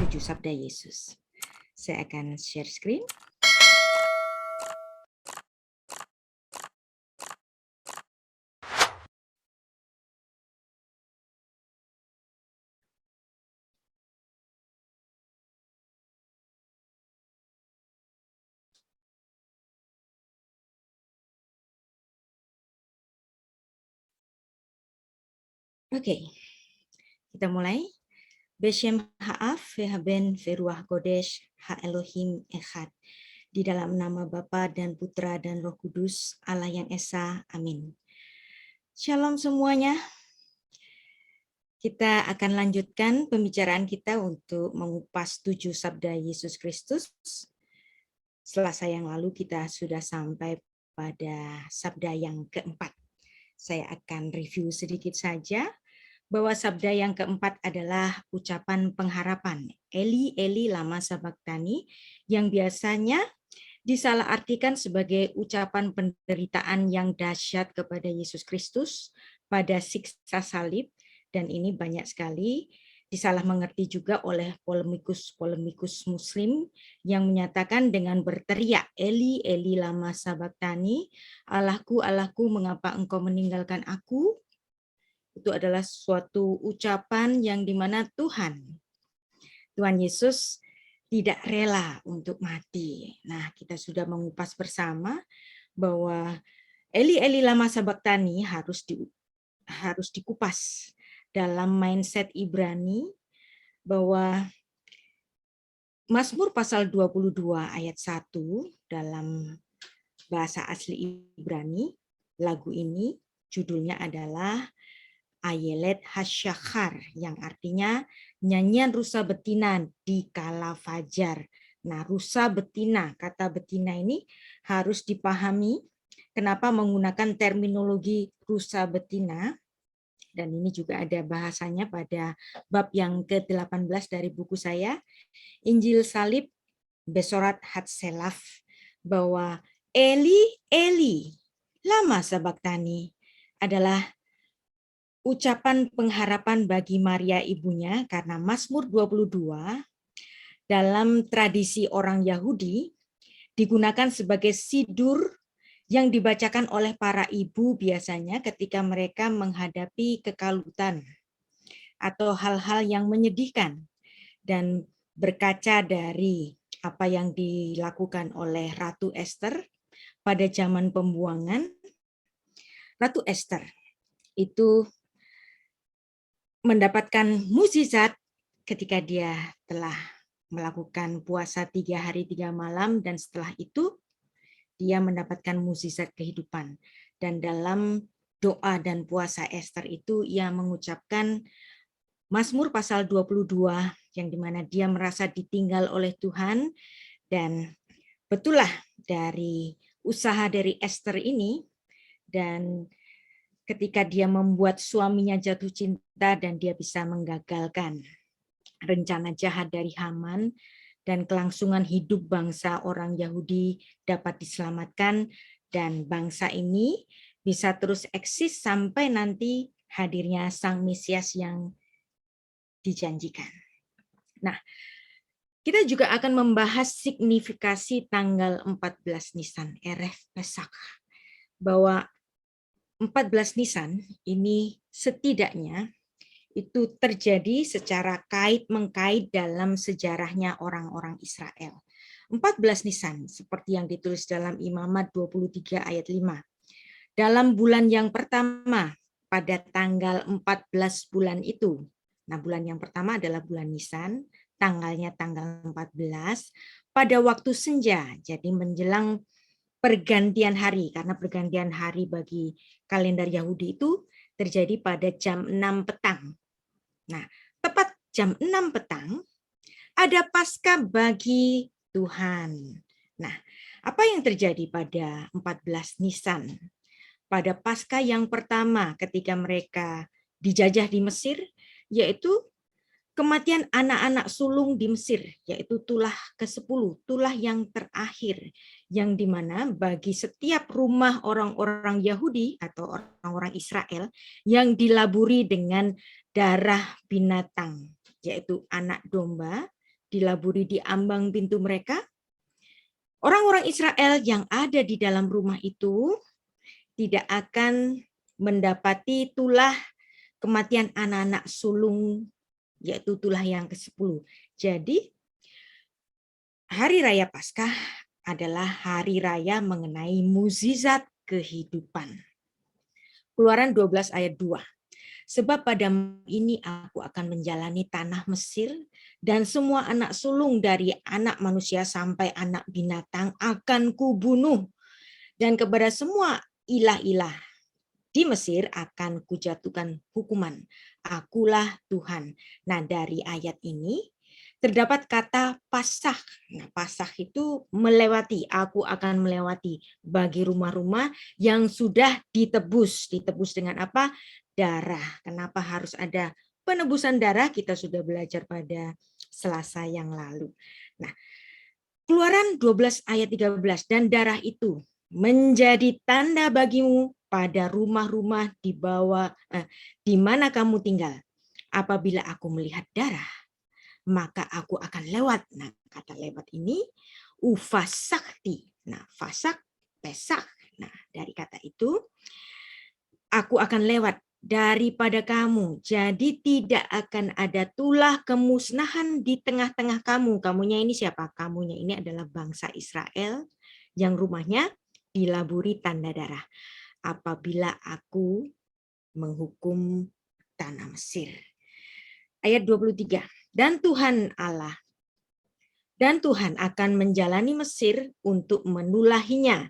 7 Sabda Yesus. Saya akan share screen. Oke, kita mulai. Beshem Ha'af, Vehaben, Veruah Kodesh, Ha Elohim Echad. Di dalam nama Bapa dan Putra dan Roh Kudus, Allah yang Esa. Amin. Shalom semuanya. Kita akan lanjutkan pembicaraan kita untuk mengupas 7 sabda Yesus Kristus. Selasa yang lalu kita sudah sampai pada sabda yang keempat. Saya akan review sedikit saja bahwa sabda yang keempat adalah ucapan pengharapan. Eli, Eli, lama sabachthani, yang biasanya disalahartikan sebagai ucapan penderitaan yang dahsyat kepada Yesus Kristus pada siksa salib, dan ini banyak sekali disalah mengerti juga oleh polemikus Muslim yang menyatakan dengan berteriak, Eli, Eli, lama sabachthani, Allahku, Allahku, mengapa engkau meninggalkan aku? Itu adalah suatu ucapan yang dimana Tuhan Yesus tidak rela untuk mati. Nah, kita sudah mengupas bersama bahwa Eli Eli lama sabachthani harus dikupas dalam mindset Ibrani, bahwa Mazmur pasal 22 ayat 1 dalam bahasa asli Ibrani, lagu ini judulnya adalah Ayelet Hasyachar, yang artinya nyanyian rusa betina di kala fajar. Nah, rusa betina, kata betina ini harus dipahami kenapa menggunakan terminologi rusa betina, dan ini juga ada bahasanya pada bab yang ke-18 dari buku saya, Injil Salib Besorat Hatselaf, bahwa Eli, Eli, lama sabachthani adalah ucapan pengharapan bagi Maria ibunya, karena Mazmur 22 dalam tradisi orang Yahudi digunakan sebagai sidur yang dibacakan oleh para ibu biasanya ketika mereka menghadapi kekalutan atau hal-hal yang menyedihkan. Dan berkaca dari apa yang dilakukan oleh Ratu Esther pada zaman pembuangan, Ratu Esther itu mendapatkan mukjizat ketika dia telah melakukan puasa 3 hari 3 malam, dan setelah itu dia mendapatkan mukjizat kehidupan. Dan dalam doa dan puasa Esther itu ia mengucapkan Mazmur pasal 22 yang dimana dia merasa ditinggal oleh Tuhan, dan betullah dari usaha dari Esther ini, dan ketika dia membuat suaminya jatuh cinta dan dia bisa menggagalkan rencana jahat dari Haman, dan kelangsungan hidup bangsa orang Yahudi dapat diselamatkan, dan bangsa ini bisa terus eksis sampai nanti hadirnya Sang Mesias yang dijanjikan. Nah, kita juga akan membahas signifikasi tanggal 14 Nisan, Erev Pesach, bahwa 14 Nisan ini setidaknya itu terjadi secara kait-mengkait dalam sejarahnya orang-orang Israel. 14 Nisan seperti yang ditulis dalam Imamat 23 ayat 5. Dalam bulan yang pertama pada tanggal 14 bulan itu. Nah, bulan yang pertama adalah bulan Nisan, tanggalnya tanggal 14 pada waktu senja. Jadi menjelang pergantian hari, karena pergantian hari bagi kalender Yahudi itu terjadi pada jam 6 petang. Nah, tepat jam 6 petang ada Paskah bagi Tuhan. Nah, apa yang terjadi pada 14 Nisan? Pada Paskah yang pertama ketika mereka dijajah di Mesir, yaitu kematian anak-anak sulung di Mesir, yaitu tulah ke-10, tulah yang terakhir, yang dimana bagi setiap rumah orang-orang Yahudi atau orang-orang Israel yang dilaburi dengan darah binatang, yaitu anak domba, dilaburi di ambang pintu mereka, orang-orang Israel yang ada di dalam rumah itu tidak akan mendapati tulah kematian anak-anak sulung, yaitu tulah yang ke-10. Jadi, Hari Raya Paskah adalah hari raya mengenai mukjizat kehidupan. Keluaran 12 ayat 2. Sebab pada ini aku akan menjalani tanah Mesir, dan semua anak sulung dari anak manusia sampai anak binatang akan kubunuh. Dan kepada semua ilah-ilah di Mesir akan kujatuhkan hukuman. Akulah Tuhan. Nah, dari ayat ini terdapat kata pasah. Nah, pasah itu melewati, aku akan melewati bagi rumah-rumah yang sudah ditebus. Ditebus dengan apa? Darah. Kenapa harus ada penebusan darah? Kita sudah belajar pada Selasa yang lalu. Nah, Keluaran 12 ayat 13, dan darah itu menjadi tanda bagimu pada rumah-rumah di mana kamu tinggal. Apabila aku melihat darah, maka aku akan lewat. Nah, kata lewat ini ufasakti. Nah, fasak, pesak. Nah, dari kata itu aku akan lewat daripada kamu. Jadi tidak akan ada tulah kemusnahan di tengah-tengah kamu. Kamunya ini siapa? Kamunya ini adalah bangsa Israel yang rumahnya dilaburi tanda darah. Apabila aku menghukum tanah Mesir. Ayat 23. Dan Tuhan akan menjalani Mesir untuk menulahinya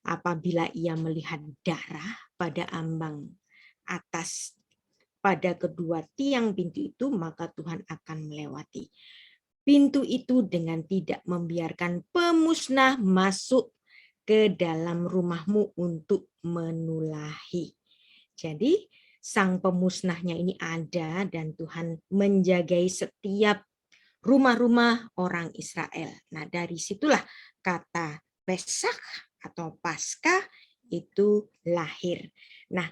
apabila ia melihat darah pada ambang atas pada kedua tiang pintu itu, maka Tuhan akan melewati pintu itu dengan tidak membiarkan pemusnah masuk ke dalam rumahmu untuk menulahi. Jadi sang pemusnahnya ini ada dan Tuhan menjagai setiap rumah-rumah orang Israel. Nah, dari situlah kata Pesak atau Paskah itu lahir. Nah,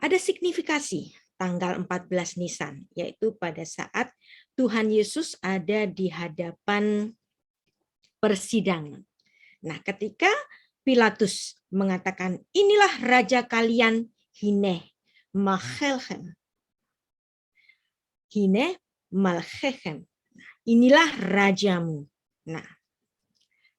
ada signifikasi tanggal 14 Nisan, yaitu pada saat Tuhan Yesus ada di hadapan persidangan. Nah, ketika Pilatus mengatakan, inilah raja kalian, hine malchelchem. Hine malchelchem. Inilah rajamu. Nah,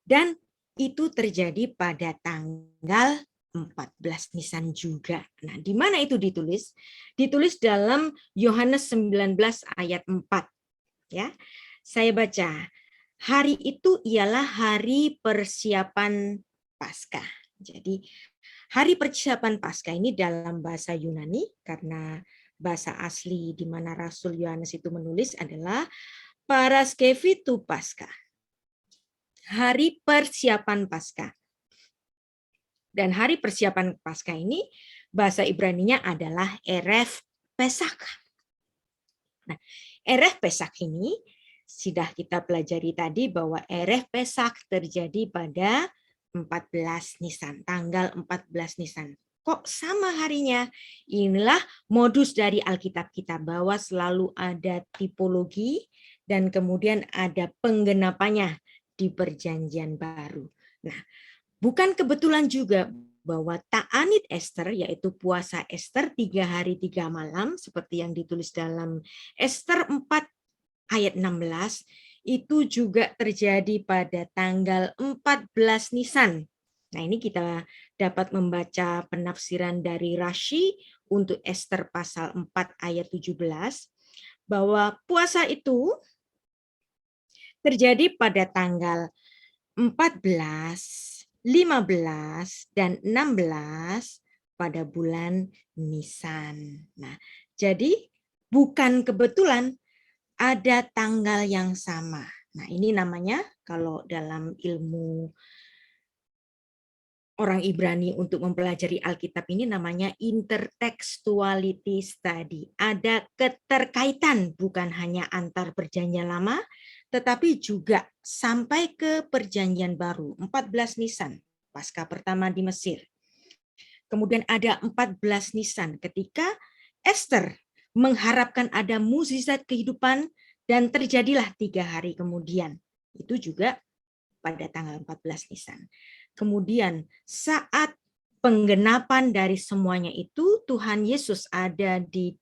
dan itu terjadi pada tanggal 14 Nisan juga. Nah, di mana itu ditulis? Ditulis dalam Yohanes 19 ayat 4. Ya. Saya baca. Hari itu ialah hari persiapan Paskah. Jadi, hari persiapan Paskah ini dalam bahasa Yunani, karena bahasa asli di mana Rasul Yohanes itu menulis adalah Paraskevitu Paskah. Hari persiapan Paskah. Dan hari persiapan Paskah ini bahasa Ibraninya adalah Erev Pesak. Nah, Erev Pesak ini sudah kita pelajari tadi bahwa Erev Pesak terjadi pada 14 Nisan, tanggal 14 Nisan. Kok sama harinya? Inilah modus dari Alkitab kita bahwa selalu ada tipologi dan kemudian ada penggenapannya di Perjanjian Baru. Nah, bukan kebetulan juga bahwa Ta'anit Ester, yaitu puasa Ester 3 hari 3 malam, seperti yang ditulis dalam Ester 4 ayat 16, itu juga terjadi pada tanggal 14 Nisan. Nah, ini kita dapat membaca penafsiran dari Rashi untuk Ester pasal 4 ayat 17, bahwa puasa itu terjadi pada tanggal 14, 15, dan 16 pada bulan Nisan. Nah, jadi bukan kebetulan ada tanggal yang sama. Nah, ini namanya kalau dalam ilmu orang Ibrani untuk mempelajari Alkitab ini namanya intertextuality study. Ada keterkaitan bukan hanya antar perjanjian lama, tetapi juga sampai ke perjanjian baru, 14 Nisan, Paskah pertama di Mesir. Kemudian ada 14 Nisan ketika Ester mengharapkan ada mukjizat kehidupan, Dan terjadilah 3 hari kemudian. Itu juga pada tanggal 14 Nisan. Kemudian saat penggenapan dari semuanya itu, Tuhan Yesus ada di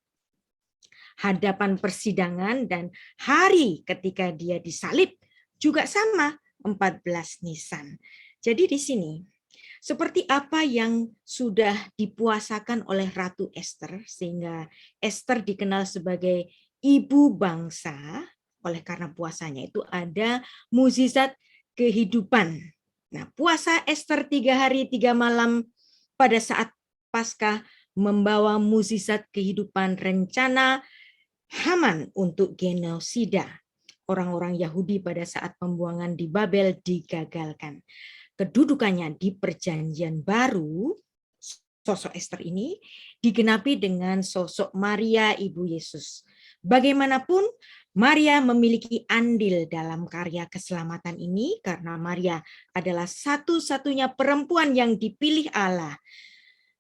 hadapan persidangan, dan hari ketika dia disalib juga sama, 14 Nisan. Jadi di sini, seperti apa yang sudah dipuasakan oleh Ratu Ester, sehingga Ester dikenal sebagai ibu bangsa, oleh karena puasanya itu ada mukjizat kehidupan. Nah, puasa Ester 3 hari 3 malam pada saat Paskah membawa mukjizat kehidupan, rencana Haman untuk genosida orang-orang Yahudi pada saat pembuangan di Babel digagalkan. Kedudukannya di Perjanjian Baru, sosok Ester ini digenapi dengan sosok Maria Ibu Yesus. Bagaimanapun, Maria memiliki andil dalam karya keselamatan ini karena Maria adalah satu-satunya perempuan yang dipilih Allah.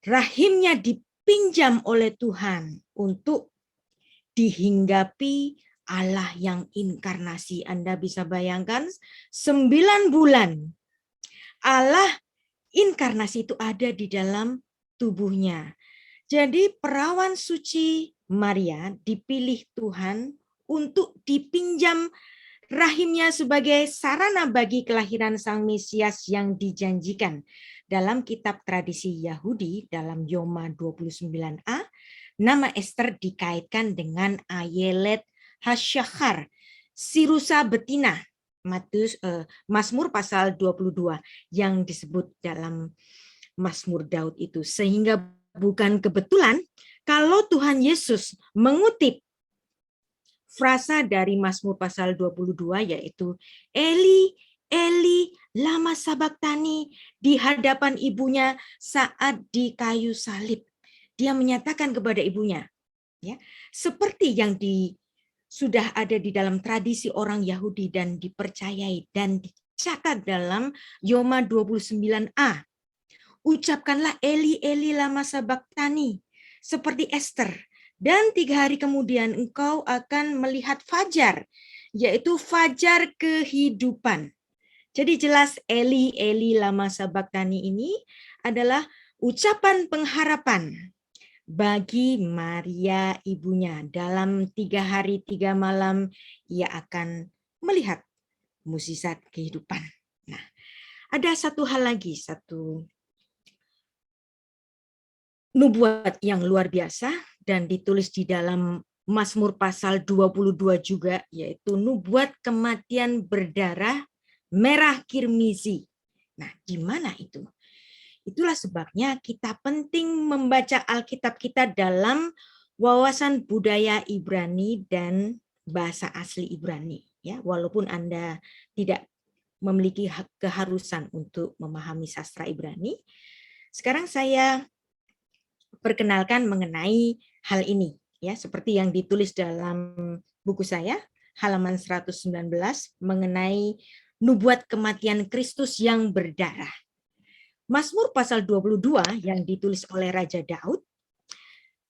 Rahimnya dipinjam oleh Tuhan untuk dihinggapi Allah yang inkarnasi. Anda bisa bayangkan 9 bulan Allah inkarnasi itu ada di dalam tubuhnya. Jadi perawan suci Maria dipilih Tuhan untuk dipinjam rahimnya sebagai sarana bagi kelahiran Sang Mesias yang dijanjikan. Dalam kitab tradisi Yahudi, dalam Yoma 29a, nama Ester dikaitkan dengan Ayelet Hasyachar, si rusa betina, Mazmur pasal 22 yang disebut dalam Mazmur Daud itu. Sehingga bukan kebetulan kalau Tuhan Yesus mengutip frasa dari Mazmur pasal 22 yaitu Eli, Eli, lama sabachthani di hadapan ibunya saat di kayu salib. Dia menyatakan kepada ibunya, ya, seperti yang sudah ada di dalam tradisi orang Yahudi dan dipercayai dan dicatat dalam Yoma 29a. Ucapkanlah Eli, Eli, lama sabachthani, seperti Ester. Dan 3 hari kemudian engkau akan melihat fajar, yaitu fajar kehidupan. Jadi jelas Eli, Eli, lama sabachthani ini adalah ucapan pengharapan bagi Maria ibunya. Dalam 3 hari 3 malam ia akan melihat mukjizat kehidupan. Nah, ada satu hal lagi, satu nubuat yang luar biasa dan ditulis di dalam Mazmur pasal 22 juga, yaitu nubuat kematian berdarah merah kirmizi. Nah, di mana itu? Itulah sebabnya kita penting membaca Alkitab kita dalam wawasan budaya Ibrani dan bahasa asli Ibrani. Ya, walaupun Anda tidak memiliki keharusan untuk memahami sastra Ibrani, sekarang saya perkenalkan mengenai hal ini. Ya, seperti yang ditulis dalam buku saya, halaman 119, mengenai nubuat kematian Kristus yang berdarah. Mazmur pasal 22 yang ditulis oleh Raja Daud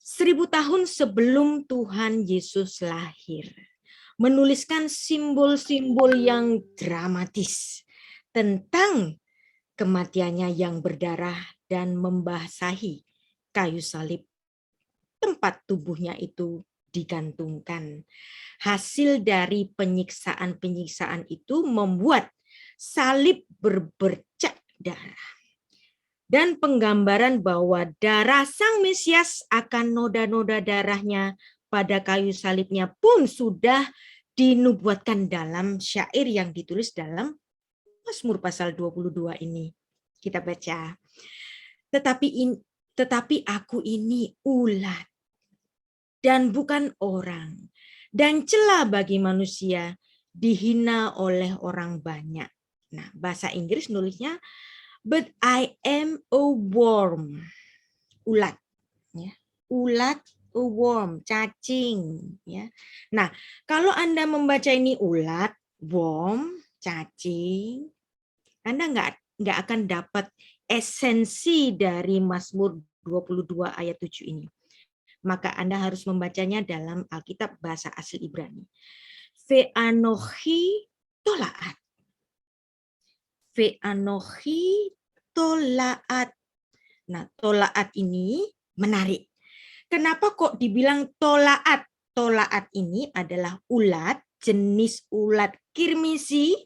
1000 tahun sebelum Tuhan Yesus lahir, menuliskan simbol-simbol yang dramatis tentang kematiannya yang berdarah dan membasahi kayu salib tempat tubuhnya itu digantungkan. Hasil dari penyiksaan-penyiksaan itu membuat salib berbercak darah. Dan penggambaran bahwa darah Sang Mesias akan noda-noda darahnya pada kayu salibnya pun sudah dinubuatkan dalam syair yang ditulis dalam Mazmur pasal 22 ini. Kita baca. Tetapi aku ini ulat dan bukan orang, dan celah bagi manusia, dihina oleh orang banyak. Nah, bahasa Inggris nulisnya but I am a worm. Ulat. Ya. Ulat, a worm, cacing. Ya. Nah, kalau Anda membaca ini ulat, worm, cacing, Anda nggak akan dapat esensi dari Mazmur 22 ayat 7 ini. Maka Anda harus membacanya dalam Alkitab bahasa asli Ibrani. Ve'anochi tola'at. Ve'anochi tola'at. Nah, tola'at ini menarik. Kenapa kok dibilang tola'at? Tola'at ini adalah ulat, jenis ulat kirmisi,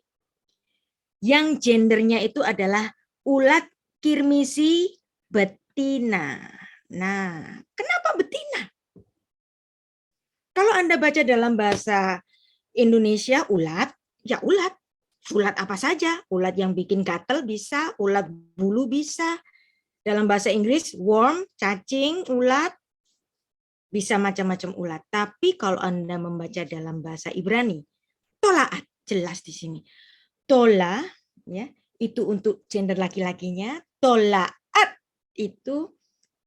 yang gendernya itu adalah ulat kirmisi betina. Nah, kenapa betina? Kalau Anda baca dalam bahasa Indonesia ulat, ya ulat. Ulat apa saja. Ulat yang bikin gatel bisa, ulat bulu bisa. Dalam bahasa Inggris, worm, cacing, ulat, bisa macam-macam ulat. Tapi kalau Anda membaca dalam bahasa Ibrani, tola'at, jelas di sini. Tola, ya, itu untuk gender laki-lakinya. Tola'at itu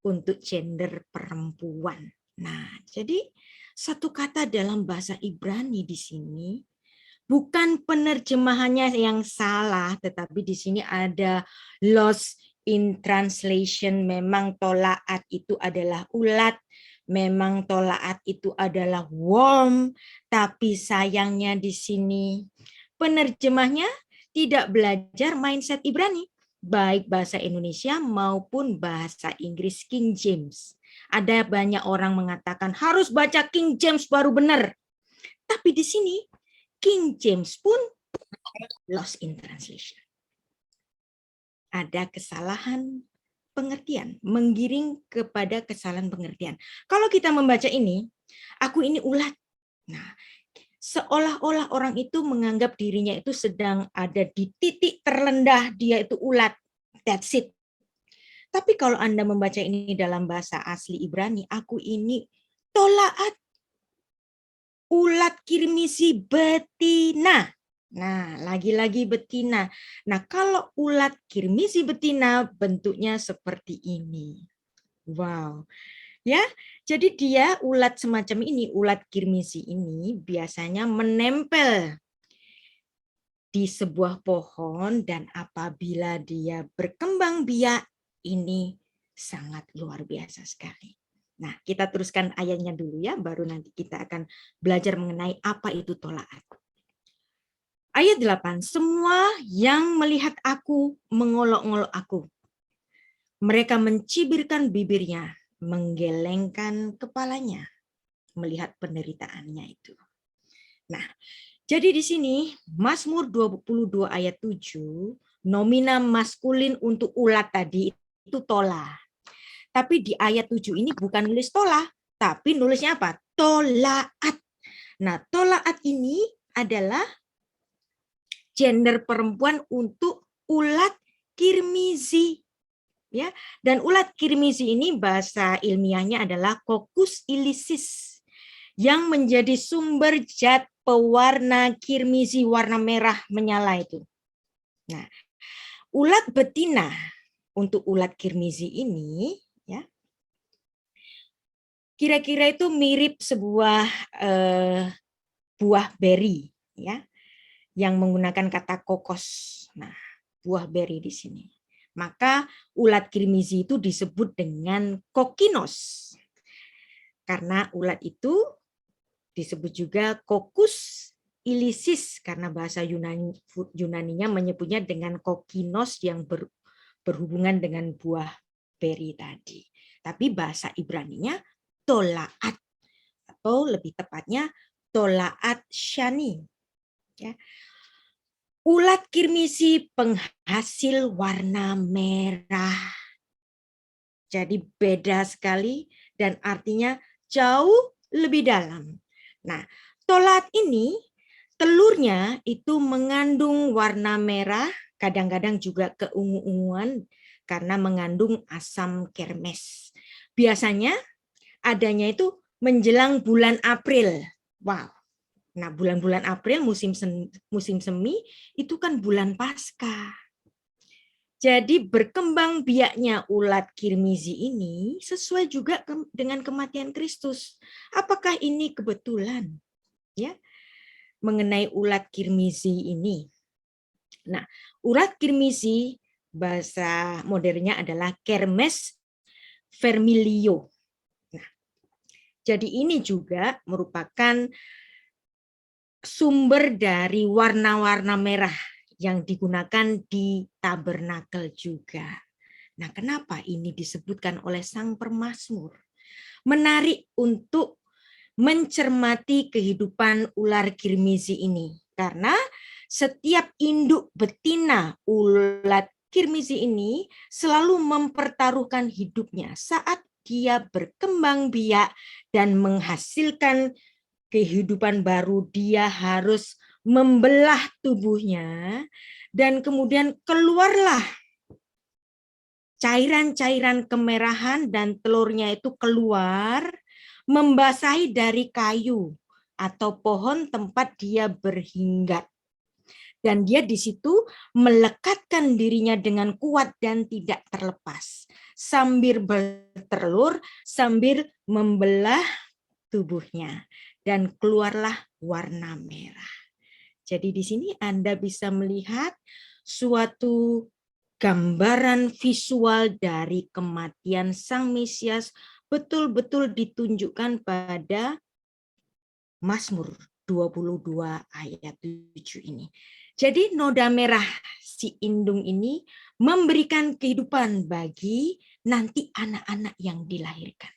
untuk gender perempuan. Nah, jadi satu kata dalam bahasa Ibrani di sini bukan penerjemahannya yang salah, tetapi di sini ada lost in translation. Memang tola'at itu adalah ulat, memang tola'at itu adalah worm, tapi sayangnya di sini penerjemahnya tidak belajar mindset Ibrani, baik bahasa Indonesia maupun bahasa Inggris King James. Ada banyak orang mengatakan harus baca King James baru benar. Tapi di sini King James pun lost in translation. Ada kesalahan pengertian, menggiring kepada kesalahan pengertian. Kalau kita membaca ini, aku ini ulat. Nah, seolah-olah orang itu menganggap dirinya itu sedang ada di titik terendah, dia itu ulat. That's it. Tapi kalau Anda membaca ini dalam bahasa asli Ibrani, aku ini tola'at, ulat kirmisi betina. Nah, lagi-lagi betina. Nah, kalau ulat kirmisi betina bentuknya seperti ini. Wow. Ya, jadi dia ulat semacam ini, ulat kirmisi ini biasanya menempel di sebuah pohon dan apabila dia berkembang biak, ini sangat luar biasa sekali. Nah, kita teruskan ayatnya dulu ya, baru nanti kita akan belajar mengenai apa itu tola'at. Ayat 8, semua yang melihat aku mengolok-ngolok aku. Mereka mencibirkan bibirnya, menggelengkan kepalanya, melihat penderitaannya itu. Nah, jadi di sini Mazmur 22 ayat 7, nomina maskulin untuk ulat tadi itu tola. Tapi di ayat 7 ini bukan nulis tola, tapi nulisnya apa? Tola'at. Nah, tola'at ini adalah gender perempuan untuk ulat kirmizi. Ya, dan ulat kirmizi ini bahasa ilmiahnya adalah Coccus ilicis yang menjadi sumber zat pewarna kirmizi warna merah menyala itu. Nah, ulat betina untuk ulat kirmizi ini ya kira-kira itu mirip sebuah buah beri ya yang menggunakan kata kokos. Nah, buah beri di sini. Maka ulat kirmizi itu disebut dengan kokinos. Karena ulat itu disebut juga Coccus ilicis karena bahasa Yunaninya menyebutnya dengan kokinos yang berhubungan dengan buah beri tadi. Tapi bahasa Ibraninya tola'at atau lebih tepatnya tola'at shani. Ya. Ulat kirmisi penghasil warna merah. Jadi beda sekali dan artinya jauh lebih dalam. Nah, tolat ini telurnya itu mengandung warna merah, kadang-kadang juga keungu-unguan karena mengandung asam kermes. Biasanya adanya itu menjelang bulan April. Wow. Nah, bulan-bulan April musim semi itu kan bulan Paskah. Jadi berkembang biaknya ulat kirmizi ini sesuai juga dengan kematian Kristus. Apakah ini kebetulan? Ya, mengenai ulat kirmizi ini. Nah, ulat kirmizi bahasa modernnya adalah Kermes vermilio. Nah, jadi ini juga merupakan sumber dari warna-warna merah yang digunakan di tabernakel juga. Nah, kenapa ini disebutkan oleh sang pemazmur? Menarik untuk mencermati kehidupan ular kirmizi ini. Karena setiap induk betina ulat kirmizi ini selalu mempertaruhkan hidupnya saat dia berkembang biak dan menghasilkan kehidupan baru. Dia harus membelah tubuhnya dan kemudian keluarlah cairan-cairan kemerahan dan telurnya itu keluar, membasahi dari kayu atau pohon tempat dia berhinggat. Dan dia di situ melekatkan dirinya dengan kuat dan tidak terlepas. Sambil bertelur, sambil membelah tubuhnya. Dan keluarlah warna merah. Jadi di sini Anda bisa melihat suatu gambaran visual dari kematian Sang Mesias betul-betul ditunjukkan pada Mazmur 22 ayat 7 ini. Jadi noda merah si indung ini memberikan kehidupan bagi nanti anak-anak yang dilahirkan.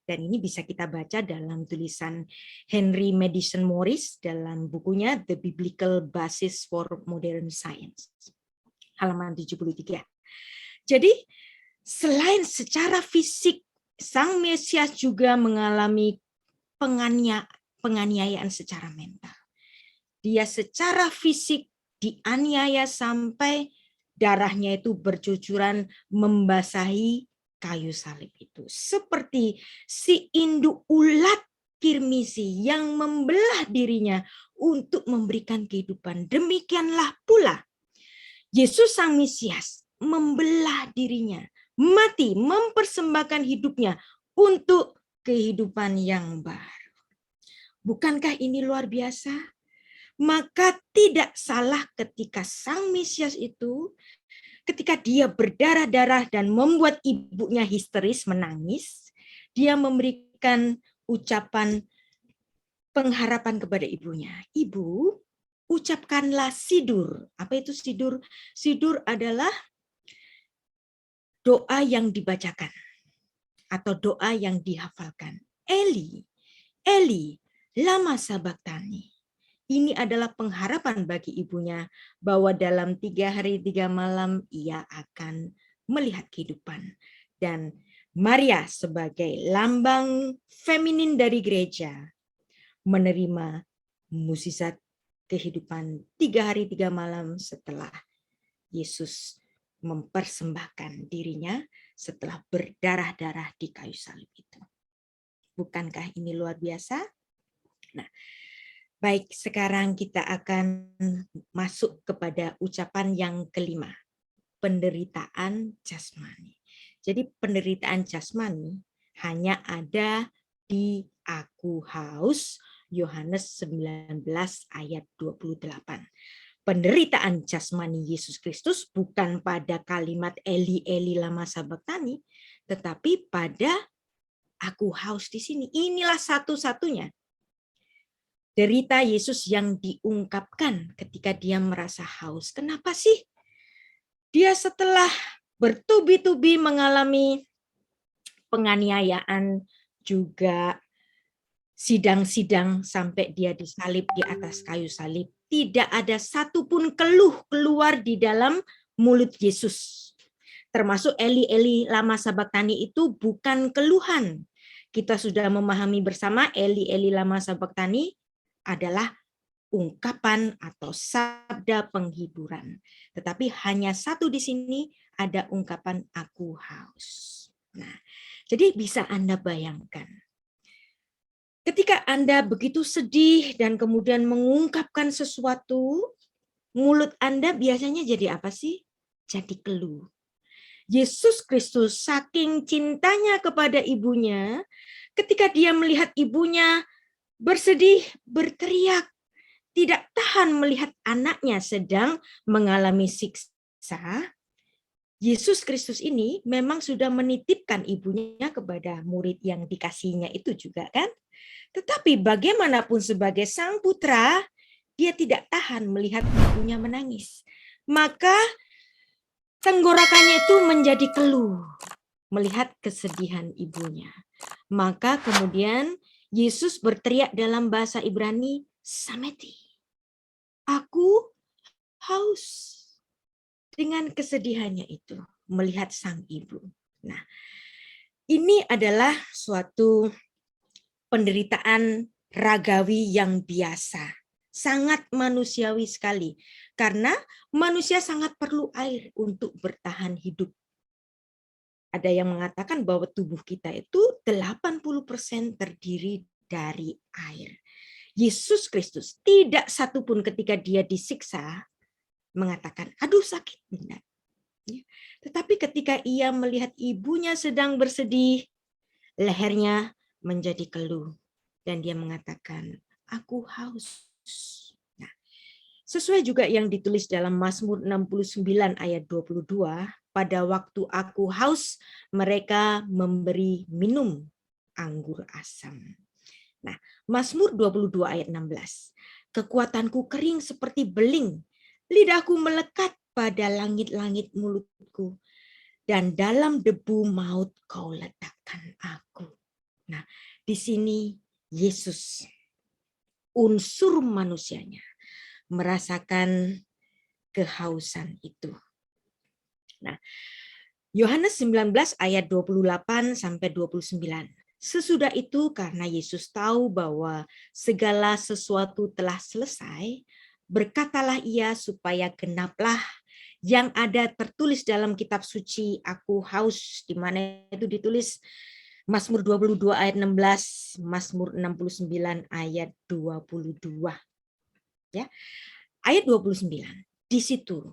Dan ini bisa kita baca dalam tulisan Henry Madison Morris dalam bukunya The Biblical Basis for Modern Science. Halaman 73. Jadi selain secara fisik, Sang Mesias juga mengalami penganiayaan secara mental. Dia secara fisik dianiaya sampai darahnya itu bercucuran membasahi kayu salib itu. Seperti si induk ulat kirmizi yang membelah dirinya untuk memberikan kehidupan. Demikianlah pula Yesus Sang Mesias membelah dirinya, mati, mempersembahkan hidupnya untuk kehidupan yang baru. Bukankah ini luar biasa? Maka tidak salah ketika Sang Mesias itu, ketika dia berdarah-darah dan membuat ibunya histeris menangis, dia memberikan ucapan pengharapan kepada ibunya. Ibu, ucapkanlah sidur. Apa itu sidur? Sidur adalah doa yang dibacakan atau doa yang dihafalkan. Eli, Eli, lama sabachthani. Ini adalah pengharapan bagi ibunya bahwa dalam 3 hari 3 malam ia akan melihat kehidupan. Dan Maria sebagai lambang feminin dari gereja menerima mukjizat kehidupan 3 hari 3 malam setelah Yesus mempersembahkan dirinya setelah berdarah-darah di kayu salib itu. Bukankah ini luar biasa? Nah, baik, sekarang kita akan masuk kepada ucapan yang kelima, penderitaan jasmani. Jadi penderitaan jasmani hanya ada di Aku Haus, Yohanes 19 ayat 28. Penderitaan jasmani Yesus Kristus bukan pada kalimat Eli Eli lama sabachthani, tetapi pada Aku Haus di sini. Inilah satu-satunya derita Yesus yang diungkapkan ketika dia merasa haus. Kenapa sih? Dia setelah bertubi-tubi mengalami penganiayaan, juga sidang-sidang sampai dia disalib di atas kayu salib. Tidak ada satupun keluh keluar di dalam mulut Yesus. Termasuk Eli Eli lama sabachthani itu bukan keluhan. Kita sudah memahami bersama Eli Eli lama sabachthani adalah ungkapan atau sabda penghiburan. Tetapi hanya satu di sini ada ungkapan aku haus. Nah, jadi bisa Anda bayangkan. Ketika Anda begitu sedih dan kemudian mengungkapkan sesuatu, mulut Anda biasanya jadi apa sih? Jadi keluh. Yesus Kristus saking cintanya kepada ibunya, ketika dia melihat ibunya bersedih, berteriak, tidak tahan melihat anaknya sedang mengalami siksa, Yesus Kristus ini memang sudah menitipkan ibunya kepada murid yang dikasihinya itu juga kan. Tetapi bagaimanapun sebagai sang putra, dia tidak tahan melihat ibunya menangis. Maka tenggorokannya itu menjadi keluh melihat kesedihan ibunya. Maka kemudian Yesus berteriak dalam bahasa Ibrani, Sameti, aku haus. Dengan kesedihannya itu melihat sang ibu. Nah, ini adalah suatu penderitaan ragawi yang biasa. Sangat manusiawi sekali. Karena manusia sangat perlu air untuk bertahan hidup. Ada yang mengatakan bahwa tubuh kita itu 80% terdiri dari air. Yesus Kristus tidak satupun ketika dia disiksa mengatakan, aduh sakit. Tidak. Tetapi ketika ia melihat ibunya sedang bersedih, lehernya menjadi keluh. Dan dia mengatakan, aku haus. Nah, sesuai juga yang ditulis dalam Mazmur 69 ayat 22, pada waktu aku haus, mereka memberi minum anggur asam. Nah, Mazmur 22 ayat 16. Kekuatanku kering seperti beling, lidahku melekat pada langit-langit mulutku, dan dalam debu maut kau letakkan aku. Nah, di sini Yesus, unsur manusianya, merasakan kehausan itu. Nah, Yohanes 19 ayat 28 sampai 29. Sesudah itu karena Yesus tahu bahwa segala sesuatu telah selesai, berkatalah ia supaya genaplah yang ada tertulis dalam kitab suci, aku haus, di mana itu ditulis Mazmur 22 ayat 16, Mazmur 69 ayat 22. Ya. Ayat 29. Di situ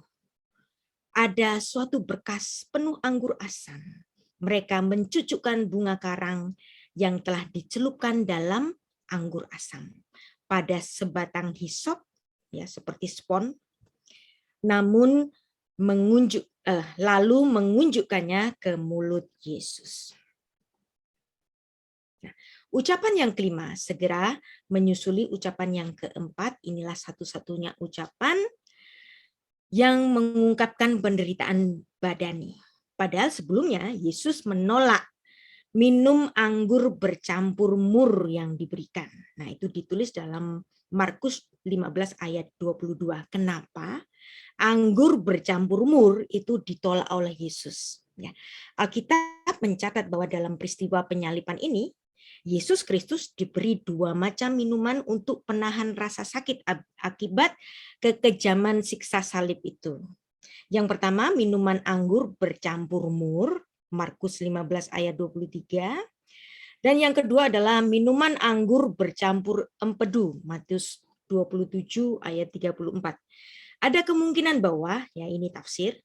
ada suatu berkas penuh anggur asam. Mereka mencucukkan bunga karang yang telah dicelupkan dalam anggur asam pada sebatang hisop, ya seperti spon, namun lalu mengunjukkannya ke mulut Yesus. Nah, ucapan yang kelima segera menyusuli ucapan yang keempat. Inilah satu-satunya ucapan yang mengungkapkan penderitaan badani. Padahal sebelumnya Yesus menolak minum anggur bercampur mur yang diberikan. Nah, itu ditulis dalam Markus 15 ayat 22. Kenapa? Anggur bercampur mur itu ditolak oleh Yesus. Ya. Alkitab mencatat bahwa dalam peristiwa penyaliban ini, Yesus Kristus diberi 2 macam minuman untuk penahan rasa sakit akibat kekejaman siksa salib itu. Yang pertama, minuman anggur bercampur mur, Markus 15 ayat 23. Dan yang kedua adalah minuman anggur bercampur empedu, Matius 27 ayat 34. Ada kemungkinan bahwa, ya ini tafsir,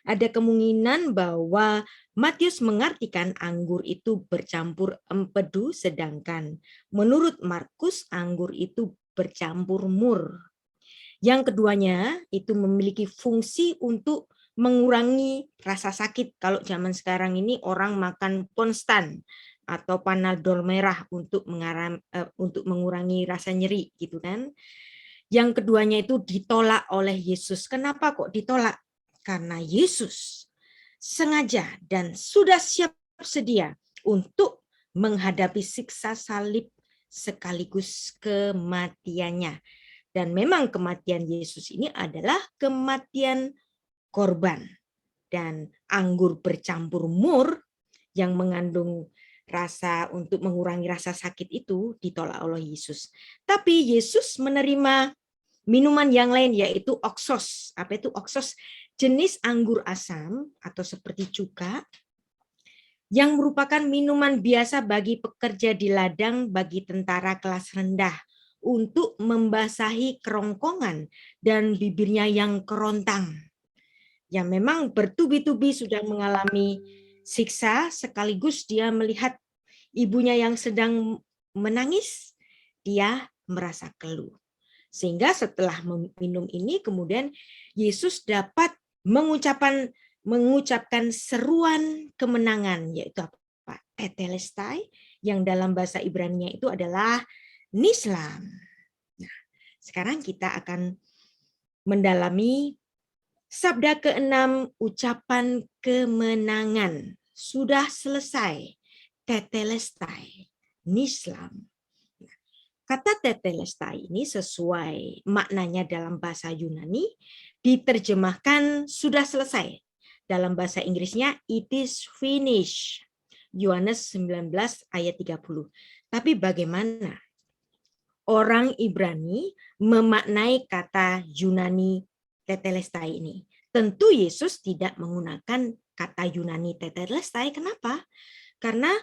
ada kemungkinan bahwa Matius mengartikan anggur itu bercampur empedu, sedangkan menurut Markus anggur itu bercampur mur. Yang keduanya itu memiliki fungsi untuk mengurangi rasa sakit. Kalau zaman sekarang ini orang makan Ponstan atau Panadol merah untuk mengurangi rasa nyeri gitu kan. Yang keduanya itu ditolak oleh Yesus. Kenapa kok ditolak? Karena Yesus sengaja dan sudah siap sedia untuk menghadapi siksa salib sekaligus kematiannya. Dan memang kematian Yesus ini adalah kematian korban. Dan anggur bercampur mur yang mengandung rasa untuk mengurangi rasa sakit itu ditolak oleh Yesus. Tapi Yesus menerima minuman yang lain yaitu oksos. Apa itu oksos? Jenis anggur asam atau seperti cuka yang merupakan minuman biasa bagi pekerja di ladang bagi tentara kelas rendah untuk membasahi kerongkongan dan bibirnya yang kerontang. Yang memang bertubi-tubi sudah mengalami siksa, sekaligus dia melihat ibunya yang sedang menangis, dia merasa keluh. Sehingga setelah minum ini kemudian Yesus dapat mengucapkan seruan kemenangan, yaitu apa? Tetelestai, yang dalam bahasa Ibrani itu adalah Nislam. Nah, sekarang kita akan mendalami sabda ke-6, ucapan kemenangan. Sudah selesai. Tetelestai. Nislam. Kata tetelestai ini sesuai maknanya dalam bahasa Yunani, diterjemahkan sudah selesai. Dalam bahasa Inggrisnya, it is finished. Yohanes 19 ayat 30. Tapi bagaimana orang Ibrani memaknai kata Yunani tetelestai ini? Tentu Yesus tidak menggunakan kata Yunani tetelestai. Kenapa? Karena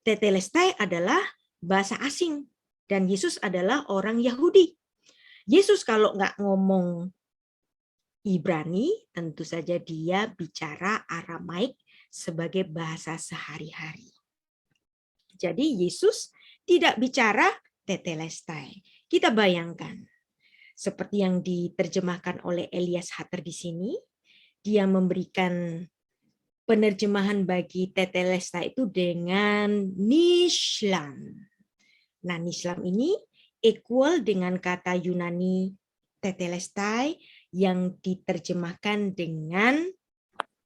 tetelestai adalah bahasa asing. Dan Yesus adalah orang Yahudi. Yesus kalau nggak ngomong Ibrani, tentu saja dia bicara Aramaik sebagai bahasa sehari-hari. Jadi Yesus tidak bicara tetelestai. Kita bayangkan, seperti yang diterjemahkan oleh Elias Hatter di sini, dia memberikan penerjemahan bagi tetelestai itu dengan Nislam. Nah, Nislam ini equal dengan kata Yunani tetelestai yang diterjemahkan dengan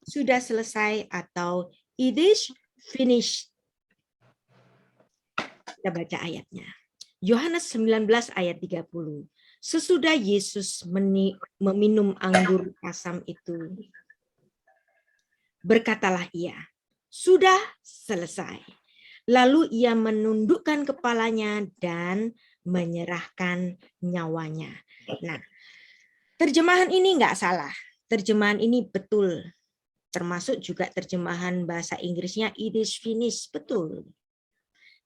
sudah selesai atau it is finished. Kita baca ayatnya. Yohanes 19 ayat 30. Sesudah Yesus meminum anggur asam itu, berkatalah ia, sudah selesai. Lalu ia menundukkan kepalanya dan menyerahkan nyawanya. Nah, terjemahan ini nggak salah. Terjemahan ini betul. Termasuk juga terjemahan bahasa Inggrisnya it is finished. Betul.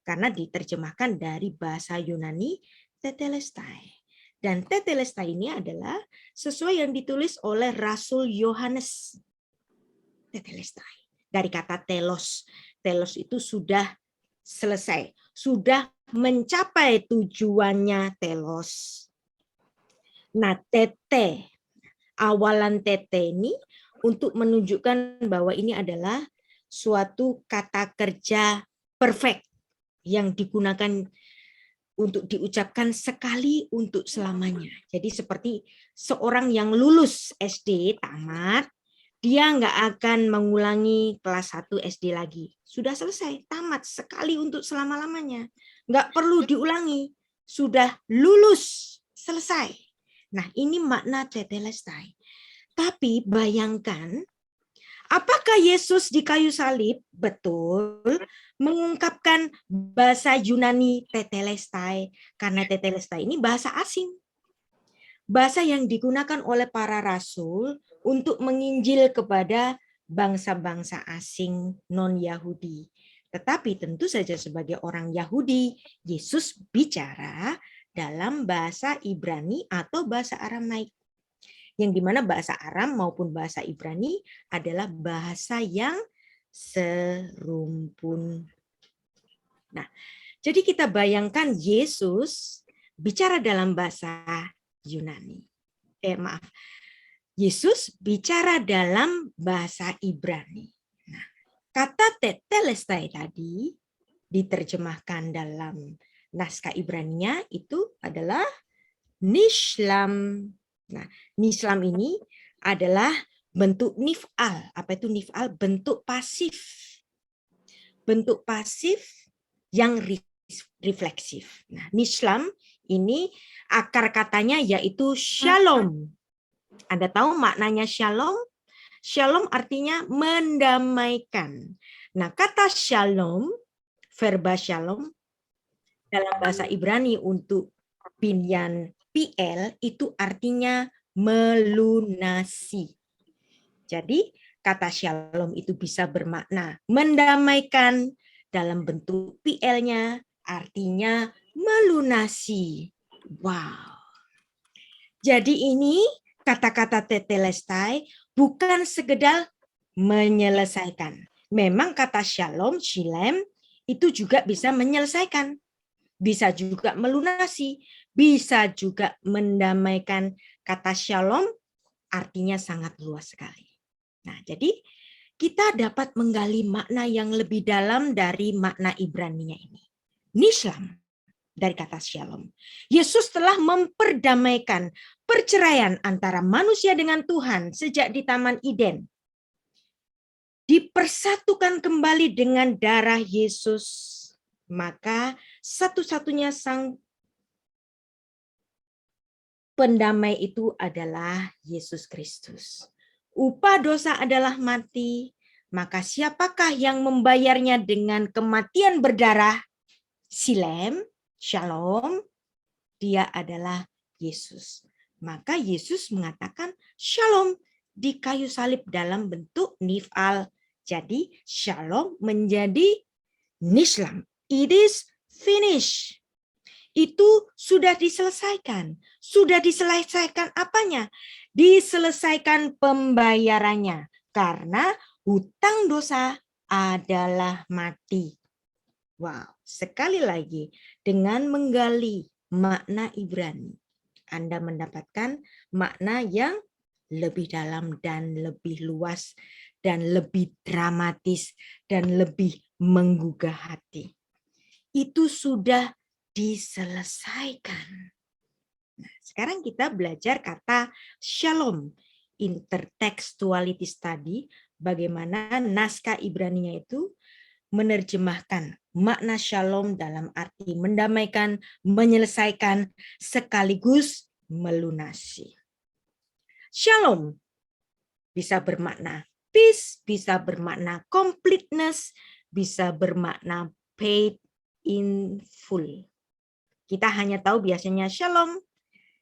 Karena diterjemahkan dari bahasa Yunani tetelestai. Dan tetelestai ini adalah sesuai yang ditulis oleh Rasul Yohanes. Tetelestai. Dari kata telos. Telos itu sudah selesai, sudah mencapai tujuannya telos. Nah, tete, awalan tete ini untuk menunjukkan bahwa ini adalah suatu kata kerja perfect yang digunakan untuk diucapkan sekali untuk selamanya. Jadi seperti seorang yang lulus SD tamat, dia nggak akan mengulangi kelas 1 SD lagi. Sudah selesai, tamat sekali untuk selama-lamanya. Nggak perlu diulangi. Sudah lulus, selesai. Nah, ini makna tetelestai. Tapi bayangkan, apakah Yesus di kayu salib betul mengungkapkan bahasa Yunani tetelestai? Karena tetelestai ini bahasa asing. Bahasa yang digunakan oleh para rasul untuk menginjil kepada bangsa-bangsa asing non-Yahudi. Tetapi tentu saja sebagai orang Yahudi, Yesus bicara dalam bahasa Ibrani atau bahasa Aramaik. Yang dimana bahasa Aram maupun bahasa Ibrani adalah bahasa yang serumpun. Nah, jadi kita bayangkan Yesus bicara dalam bahasa Yunani. Yesus bicara dalam bahasa Ibrani. Nah, kata tetelestai tadi diterjemahkan dalam naskah Ibraninya itu adalah Nislam. Nah, Nislam ini adalah bentuk nif'al. Apa itu nif'al? Bentuk pasif. Bentuk pasif yang refleksif. Nah, Nislam ini akar katanya yaitu shalom. Anda tahu maknanya shalom? Shalom artinya mendamaikan. Nah, kata shalom, verba shalom, dalam bahasa Ibrani untuk binyan PL itu artinya melunasi. Jadi, kata shalom itu bisa bermakna mendamaikan, dalam bentuk PL-nya artinya melunasi. Wow. Jadi ini kata-kata tetelestai bukan sekedar menyelesaikan. Memang kata shalom, shilem, itu juga bisa menyelesaikan. Bisa juga melunasi, bisa juga mendamaikan. Kata shalom artinya sangat luas sekali. Nah, jadi kita dapat menggali makna yang lebih dalam dari makna Ibraninya ini. Nishlam dari kata shalom. Yesus telah memperdamaikan perceraian antara manusia dengan Tuhan sejak di Taman Eden. Dipersatukan kembali dengan darah Yesus. Maka satu-satunya sang pendamai itu adalah Yesus Kristus. Upah dosa adalah mati. Maka siapakah yang membayarnya dengan kematian berdarah? Silem, shalom, dia adalah Yesus. Maka Yesus mengatakan shalom di kayu salib dalam bentuk nifal. Jadi shalom menjadi nishlam. It is finished. Itu sudah diselesaikan. Sudah diselesaikan apanya? Diselesaikan pembayarannya. Karena hutang dosa adalah mati. Wow, sekali lagi dengan menggali makna Ibrani, Anda mendapatkan makna yang lebih dalam dan lebih luas dan lebih dramatis dan lebih menggugah hati. Itu sudah diselesaikan. Nah, sekarang kita belajar kata shalom, intertextuality study, bagaimana naskah Ibraninya itu menerjemahkan makna shalom dalam arti mendamaikan, menyelesaikan, sekaligus melunasi. Shalom bisa bermakna peace, bisa bermakna completeness, bisa bermakna paid in full. Kita hanya tahu biasanya shalom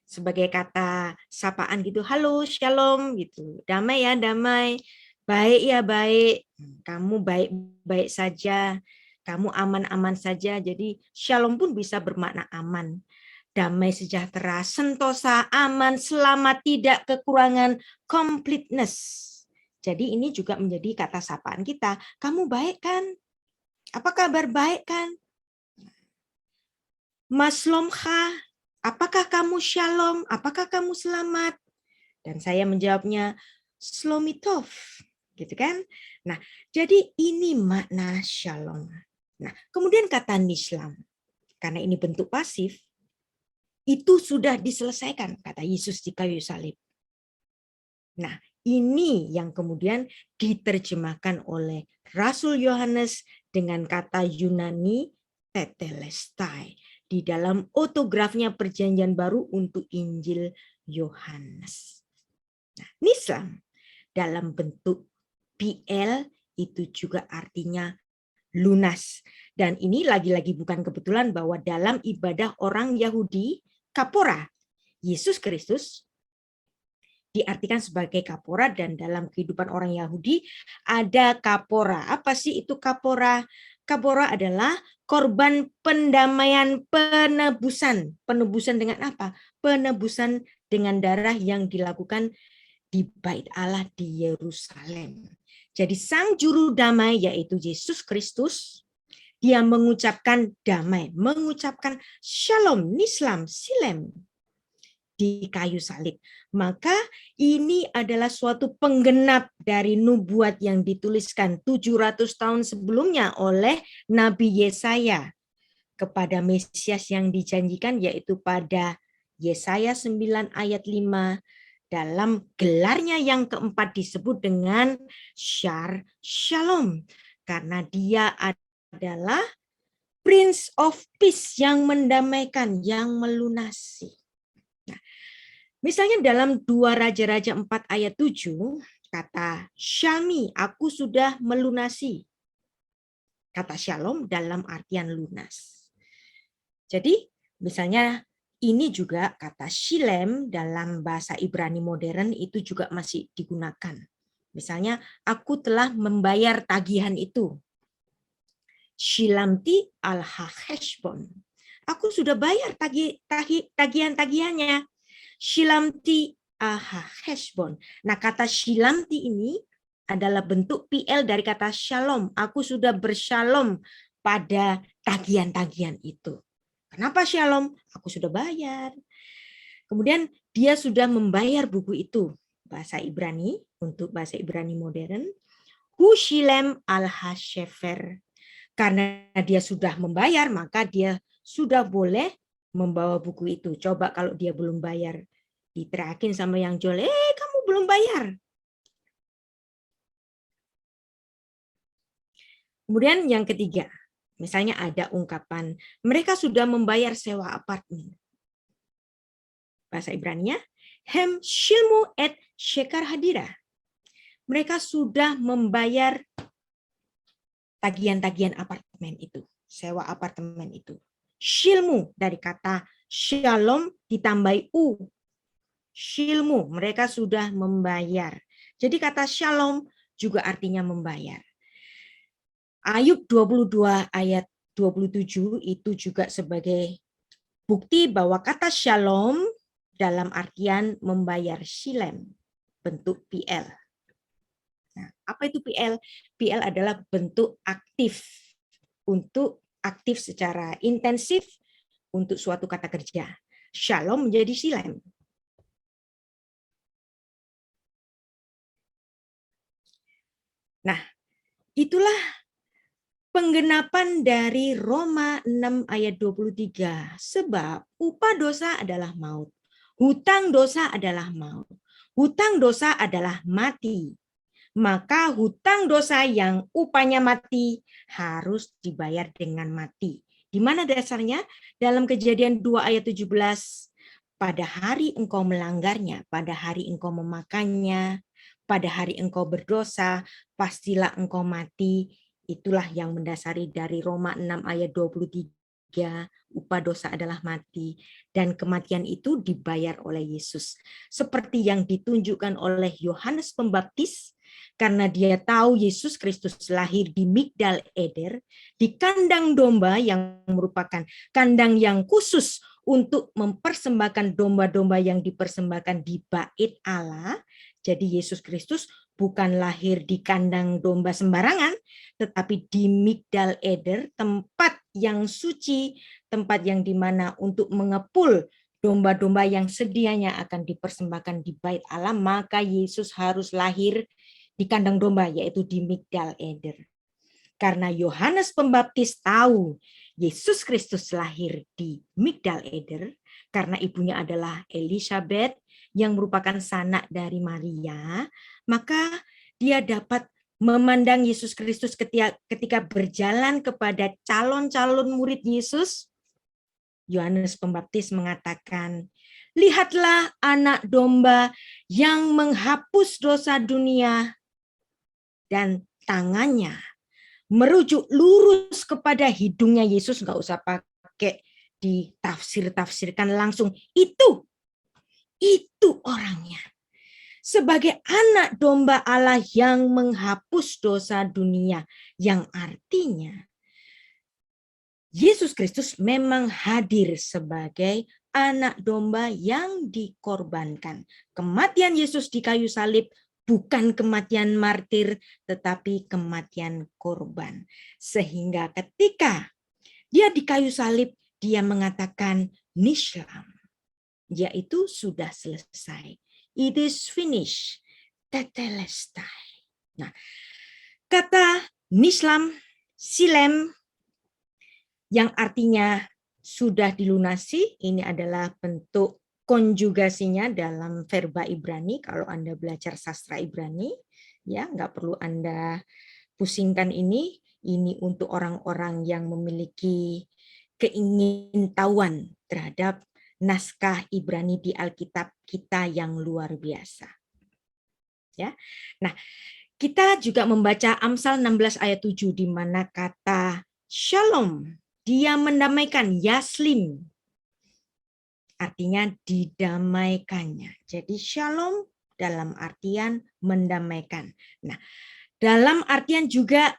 sebagai kata sapaan gitu, halo shalom gitu, damai ya damai, baik ya baik, kamu baik-baik saja, kamu aman-aman saja. Jadi shalom pun bisa bermakna aman, damai sejahtera, sentosa, aman, selamat, tidak kekurangan, completeness. Jadi ini juga menjadi kata sapaan kita, kamu baik kan? Apa kabar baik kan? Maslomcha, apakah kamu shalom? Apakah kamu selamat? Dan saya menjawabnya, Shlomitov, gitu kan? Nah, jadi ini makna shalom. Nah, kemudian kata nishlam, karena ini bentuk pasif, itu sudah diselesaikan, kata Yesus di kayu salib. Nah, ini yang kemudian diterjemahkan oleh Rasul Yohanes dengan kata Yunani tetelestai di dalam otografnya Perjanjian Baru untuk Injil Yohanes. Nah, nishlam dalam bentuk PL itu juga artinya lunas. Dan ini lagi-lagi bukan kebetulan bahwa dalam ibadah orang Yahudi, kapora, Yesus Kristus diartikan sebagai kapora, dan dalam kehidupan orang Yahudi ada kapora. Apa sih itu kapora? Kapora adalah korban pendamaian, penebusan. Penebusan dengan apa? Penebusan dengan darah yang dilakukan di Bait Allah di Yerusalem. Jadi sang juru damai yaitu Yesus Kristus, dia mengucapkan damai, mengucapkan shalom, nishlam, silem di kayu salib. Maka ini adalah suatu penggenap dari nubuat yang dituliskan 700 tahun sebelumnya oleh Nabi Yesaya kepada Mesias yang dijanjikan, yaitu pada Yesaya 9 ayat 5, dalam gelarnya yang keempat disebut dengan Shar Shalom, karena dia adalah Prince of Peace yang mendamaikan, yang melunasi. Nah, misalnya dalam 2 Raja-Raja 4 ayat 7, kata Shalmi, aku sudah melunasi. Kata shalom dalam artian lunas. Jadi misalnya ini juga kata shilem dalam bahasa Ibrani modern itu juga masih digunakan. Misalnya, aku telah membayar tagihan itu. Shilamti al-hashbon. Aku sudah bayar tagihan-tagihannya. Shilamti al-hashbon. Nah, kata shilamti ini adalah bentuk PL dari kata shalom. Aku sudah bershalom pada tagihan-tagihan itu. Kenapa shalom? Aku sudah bayar. Kemudian dia sudah membayar buku itu. Bahasa Ibrani, untuk bahasa Ibrani modern. Hu shilem al-hashefer. Karena dia sudah membayar, maka dia sudah boleh membawa buku itu. Coba kalau dia belum bayar, diterakin sama yang jual, kamu belum bayar. Kemudian yang ketiga, misalnya ada ungkapan, mereka sudah membayar sewa apartemen. Bahasa Ibraninya, hem shilmu et shekar hadira. Mereka sudah membayar tagihan-tagihan apartemen itu, sewa apartemen itu. Shilmu dari kata shalom ditambahi u. Shilmu, mereka sudah membayar. Jadi kata shalom juga artinya membayar. Ayub 22 ayat 27 itu juga sebagai bukti bahwa kata shalom dalam artian membayar shilem, bentuk PL. Nah, apa itu PL? PL adalah bentuk aktif, untuk aktif secara intensif untuk suatu kata kerja. Shalom menjadi shilem. Nah, itulah penggenapan dari Roma 6 ayat 23. Sebab upah dosa adalah maut. Hutang dosa adalah maut. Hutang dosa adalah mati. Maka hutang dosa yang upahnya mati harus dibayar dengan mati. Di mana dasarnya? Dalam Kejadian 2 ayat 17. Pada hari engkau melanggarnya, pada hari engkau memakannya, pada hari engkau berdosa, pastilah engkau mati. Itulah yang mendasari dari Roma 6 ayat 23, upah dosa adalah mati. Dan kematian itu dibayar oleh Yesus. Seperti yang ditunjukkan oleh Yohanes Pembaptis, karena dia tahu Yesus Kristus lahir di Migdal Eder, di kandang domba yang merupakan kandang yang khusus untuk mempersembahkan domba-domba yang dipersembahkan di bait Allah. Jadi Yesus Kristus bukan lahir di kandang domba sembarangan, tetapi di Migdal Eder, tempat yang suci, tempat yang dimana untuk mengepul domba-domba yang sedianya akan dipersembahkan di bait Allah, maka Yesus harus lahir di kandang domba, yaitu di Migdal Eder. Karena Yohanes Pembaptis tahu Yesus Kristus lahir di Migdal Eder, karena ibunya adalah Elizabeth yang merupakan sanak dari Maria, maka dia dapat memandang Yesus Kristus ketika berjalan kepada calon-calon murid Yesus. Yohanes Pembaptis mengatakan, lihatlah anak domba yang menghapus dosa dunia, dan tangannya merujuk lurus kepada hidungnya Yesus, nggak usah pakai ditafsir-tafsirkan langsung. Itu orangnya. Sebagai anak domba Allah yang menghapus dosa dunia, yang artinya Yesus Kristus memang hadir sebagai anak domba yang dikorbankan. Kematian Yesus di kayu salib bukan kematian martir, tetapi kematian korban. Sehingga ketika dia di kayu salib, dia mengatakan nishlam, yaitu sudah selesai. It is finished. Tetelestai. Nah, kata nishlam, silem, yang artinya sudah dilunasi, ini adalah bentuk konjugasinya dalam verba Ibrani. Kalau Anda belajar sastra Ibrani, ya nggak perlu Anda pusingkan ini untuk orang-orang yang memiliki keingintahuan terhadap naskah Ibrani di Alkitab kita yang luar biasa. Ya. Nah, kita juga membaca Amsal 16 ayat 7 di mana kata shalom, dia mendamaikan, yaslim, artinya didamaikannya. Jadi shalom dalam artian mendamaikan. Nah, dalam artian juga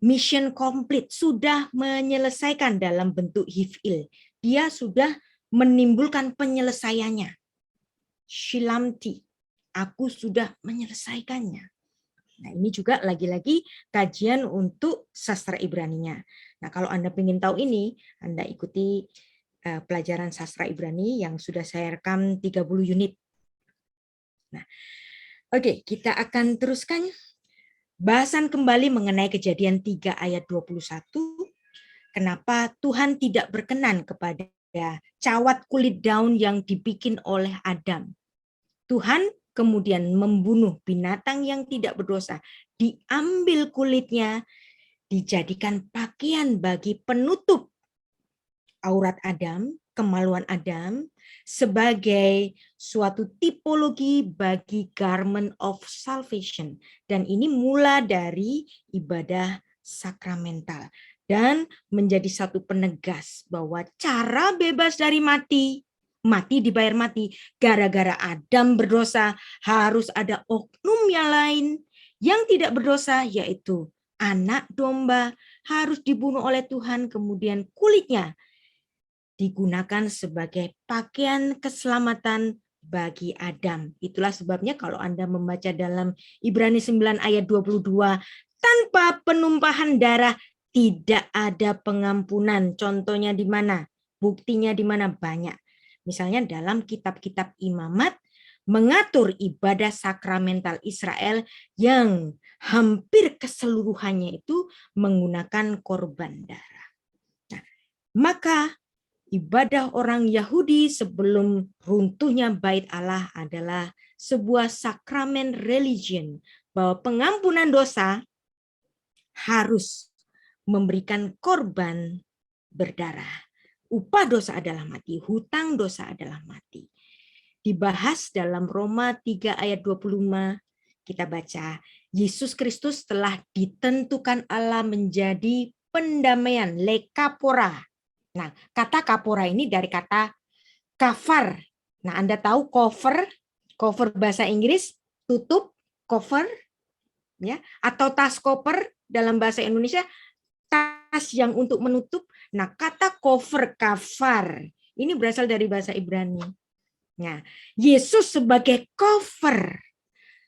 mission complete, sudah menyelesaikan dalam bentuk hif'il. Dia sudah menimbulkan penyelesaiannya. Shilamti, aku sudah menyelesaikannya. Nah, ini juga lagi-lagi kajian untuk sastra Ibraninya. Nah, kalau Anda ingin tahu ini, Anda ikuti pelajaran sastra Ibrani yang sudah saya rekam 30 unit. Nah, oke, kita akan teruskan. Bahasan kembali mengenai Kejadian 3 ayat 21, kenapa Tuhan tidak berkenan kepada cawat kulit daun yang dibikin oleh Adam. Tuhan kemudian membunuh binatang yang tidak berdosa, diambil kulitnya, dijadikan pakaian bagi penutup aurat Adam, kemaluan Adam, sebagai suatu tipologi bagi garment of salvation. Dan ini mula dari ibadah sakramental. Dan menjadi satu penegas bahwa cara bebas dari mati, mati dibayar mati, gara-gara Adam berdosa, harus ada oknum yang lain yang tidak berdosa, yaitu anak domba, harus dibunuh oleh Tuhan, kemudian kulitnya digunakan sebagai pakaian keselamatan bagi Adam. Itulah sebabnya kalau Anda membaca dalam Ibrani 9 ayat 22, tanpa penumpahan darah tidak ada pengampunan. Contohnya di mana? Buktinya di mana? Banyak. Misalnya dalam kitab-kitab imamat mengatur ibadah sakramental Israel yang hampir keseluruhannya itu menggunakan korban darah. Nah, maka ibadah orang Yahudi sebelum runtuhnya Bait Allah adalah sebuah sakramen religion, bahwa pengampunan dosa harus memberikan korban berdarah. Upah dosa adalah mati, hutang dosa adalah mati. Dibahas dalam Roma 3 ayat 25, kita baca, Yesus Kristus telah ditentukan Allah menjadi pendamaian, lekapora. Nah, kata kapora ini dari kata kafar. Nah, Anda tahu cover bahasa Inggris, tutup, cover, ya, atau tas koper dalam bahasa Indonesia, tas yang untuk menutup. Nah, kata cover, kafar, ini berasal dari bahasa Ibrani. Nah, Yesus sebagai cover,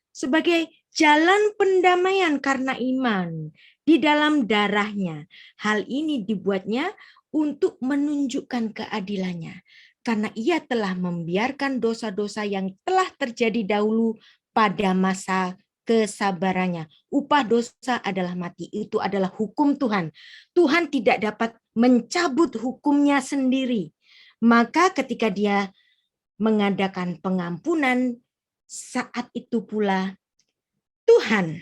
sebagai jalan pendamaian karena iman di dalam darahnya. Hal ini dibuatnya untuk menunjukkan keadilannya, karena ia telah membiarkan dosa-dosa yang telah terjadi dahulu pada masa kesabarannya. Upah dosa adalah mati. Itu adalah hukum Tuhan. Tuhan tidak dapat mencabut hukumnya sendiri. Maka ketika dia mengadakan pengampunan, saat itu pula Tuhan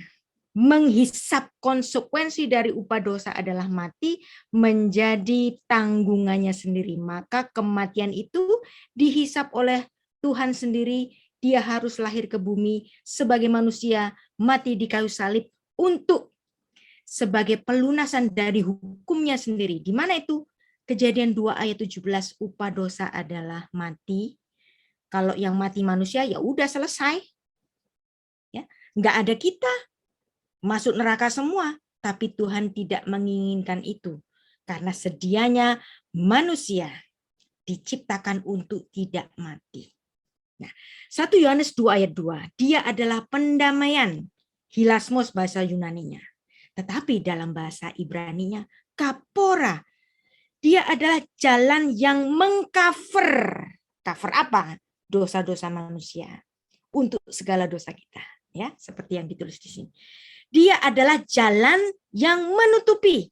menghisap konsekuensi dari upah dosa adalah mati menjadi tanggungannya sendiri. Maka kematian itu dihisap oleh Tuhan sendiri. Dia harus lahir ke bumi sebagai manusia, mati di kayu salib untuk sebagai pelunasan dari hukumnya sendiri. Di mana itu? Kejadian 2 ayat 17, upah dosa adalah mati. Kalau yang mati manusia ya udah selesai. Ya, nggak ada kita. Masuk neraka semua, tapi Tuhan tidak menginginkan itu. Karena sedianya manusia diciptakan untuk tidak mati. Nah, 1 Yohanes 2 ayat 2, dia adalah pendamaian, hilasmos bahasa Yunaninya. Tetapi dalam bahasa Ibraninya, kapora, dia adalah jalan yang mengcover. Cover apa? Dosa-dosa manusia. Untuk segala dosa kita. Ya, seperti yang ditulis di sini. Dia adalah jalan yang menutupi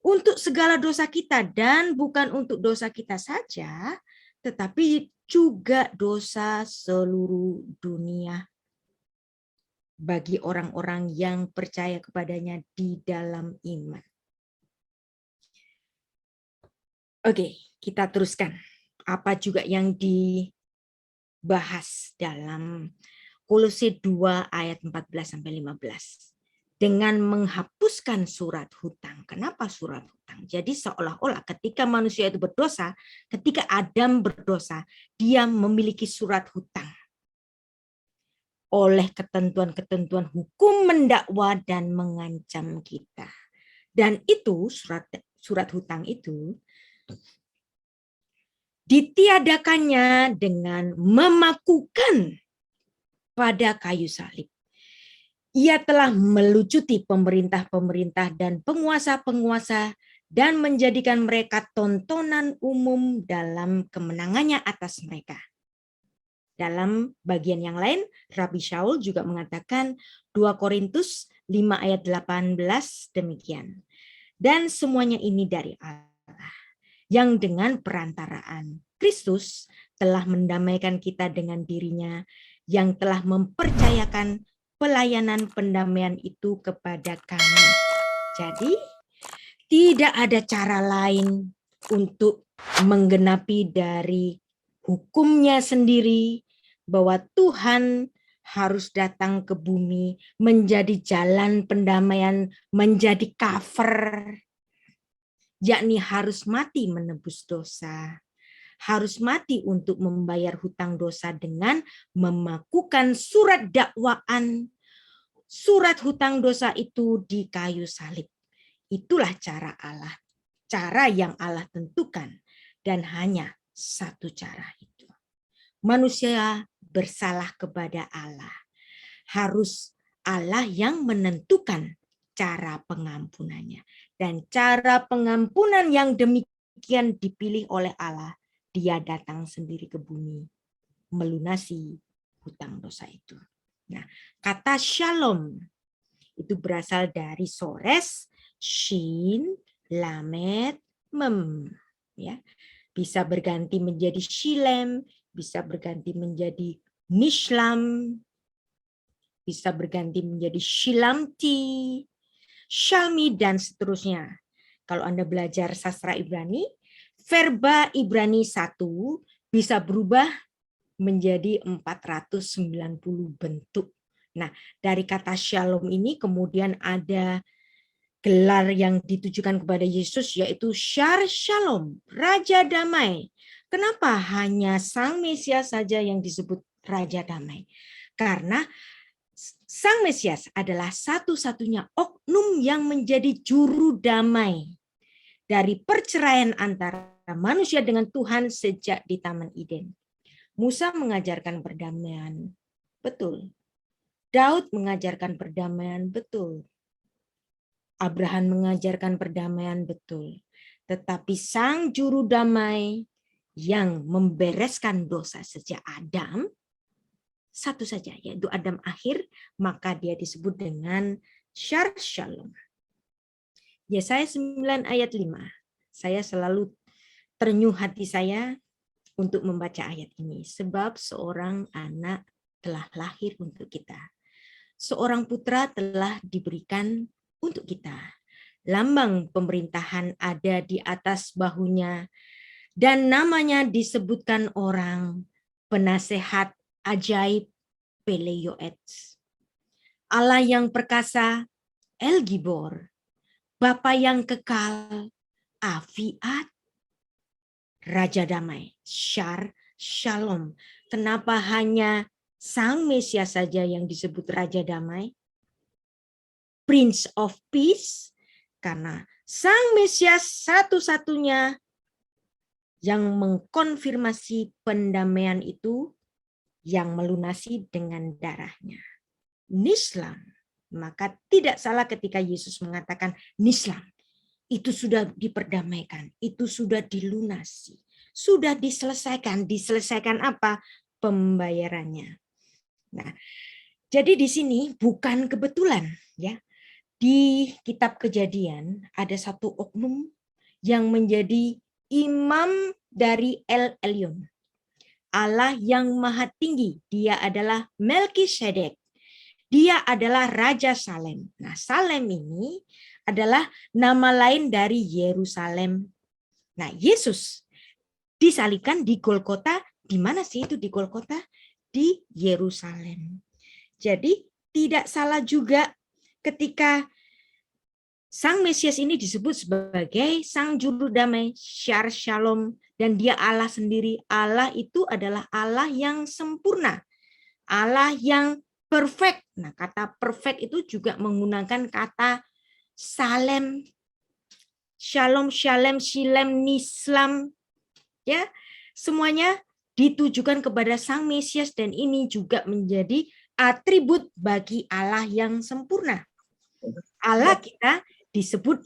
untuk segala dosa kita, dan bukan untuk dosa kita saja, tetapi juga dosa seluruh dunia bagi orang-orang yang percaya kepadanya di dalam iman. Oke, kita teruskan. Apa juga yang dibahas dalam Kolose 2 ayat 14-15. Dengan menghapuskan surat hutang. Kenapa surat hutang? Jadi seolah-olah ketika manusia itu berdosa, ketika Adam berdosa, dia memiliki surat hutang. Oleh ketentuan-ketentuan hukum mendakwa dan mengancam kita. Dan itu surat hutang itu ditiadakannya dengan memakukan pada kayu salib. Ia telah melucuti pemerintah-pemerintah dan penguasa-penguasa dan menjadikan mereka tontonan umum dalam kemenangannya atas mereka. Dalam bagian yang lain, Rabi Shaul juga mengatakan 2 Korintus 5 ayat 18 demikian. Dan semuanya ini dari Allah, yang dengan perantaraan Kristus telah mendamaikan kita dengan dirinya, yang telah mempercayakan pelayanan pendamaian itu kepada kami. Jadi, tidak ada cara lain untuk menggenapi dari hukumnya sendiri, bahwa Tuhan harus datang ke bumi, menjadi jalan pendamaian, menjadi cover, yakni harus mati menebus dosa, harus mati untuk membayar hutang dosa dengan memakukan surat dakwaan, surat hutang dosa itu di kayu salib. Itulah cara Allah, cara yang Allah tentukan, dan hanya satu cara itu. Manusia bersalah kepada Allah. Harus Allah yang menentukan cara pengampunannya. Dan cara pengampunan yang demikian dipilih oleh Allah. Dia datang sendiri ke bumi, melunasi hutang dosa itu. Nah, kata shalom itu berasal dari sores, shin, lamet, mem. Ya, bisa berganti menjadi shilem, bisa berganti menjadi nishlam, bisa berganti menjadi shilamti, shalmi, dan seterusnya. Kalau Anda belajar sastra Ibrani, verba Ibrani 1 bisa berubah menjadi 490 bentuk. Nah, dari kata shalom ini kemudian ada gelar yang ditujukan kepada Yesus, yaitu Shar Shalom, Raja Damai. Kenapa hanya Sang Mesias saja yang disebut Raja Damai? Karena Sang Mesias adalah satu-satunya oknum yang menjadi juru damai dari perceraian antara manusia dengan Tuhan sejak di Taman Eden. Musa mengajarkan perdamaian, betul. Daud mengajarkan perdamaian, betul. Abraham mengajarkan perdamaian, betul. Tetapi sang juru damai yang membereskan dosa sejak Adam, satu saja, yaitu Adam akhir, maka dia disebut dengan Shar Shalom. Yesaya 9 ayat 5. Saya selalu terenyuh hati saya untuk membaca ayat ini. Sebab seorang anak telah lahir untuk kita. Seorang putra telah diberikan untuk kita. Lambang pemerintahan ada di atas bahunya, dan namanya disebutkan orang penasehat ajaib, Peleyoet. Allah yang perkasa, El Gibor. Bapa yang kekal, Afiat. Raja damai, Shar Shalom. Kenapa hanya Sang Mesias saja yang disebut Raja Damai? Prince of Peace, karena Sang Mesias satu-satunya yang mengkonfirmasi pendamaian itu, yang melunasi dengan darahnya. Nislam, maka tidak salah ketika Yesus mengatakan Nislam, itu sudah diperdamaikan, itu sudah dilunasi, sudah diselesaikan. Diselesaikan apa? Pembayarannya. Nah, jadi di sini bukan kebetulan, ya. Di kitab Kejadian ada satu oknum yang menjadi imam dari El Elyon. Allah yang maha tinggi, dia adalah Melkisedek. Dia adalah Raja Salem. Nah, Salem ini adalah nama lain dari Yerusalem. Nah, Yesus disalibkan di Golgota. Di mana sih itu di Golgota? Di Yerusalem. Jadi tidak salah juga ketika Sang Mesias ini disebut sebagai Sang Juru Damai, Shar Shalom, dan dia Allah sendiri. Allah itu adalah Allah yang sempurna, Allah yang perfect. Nah, kata perfect itu juga menggunakan kata Salem, Shalom, Shalem, Shilem, Nislam. Ya, semuanya ditujukan kepada Sang Mesias, dan ini juga menjadi atribut bagi Allah yang sempurna. Allah kita disebut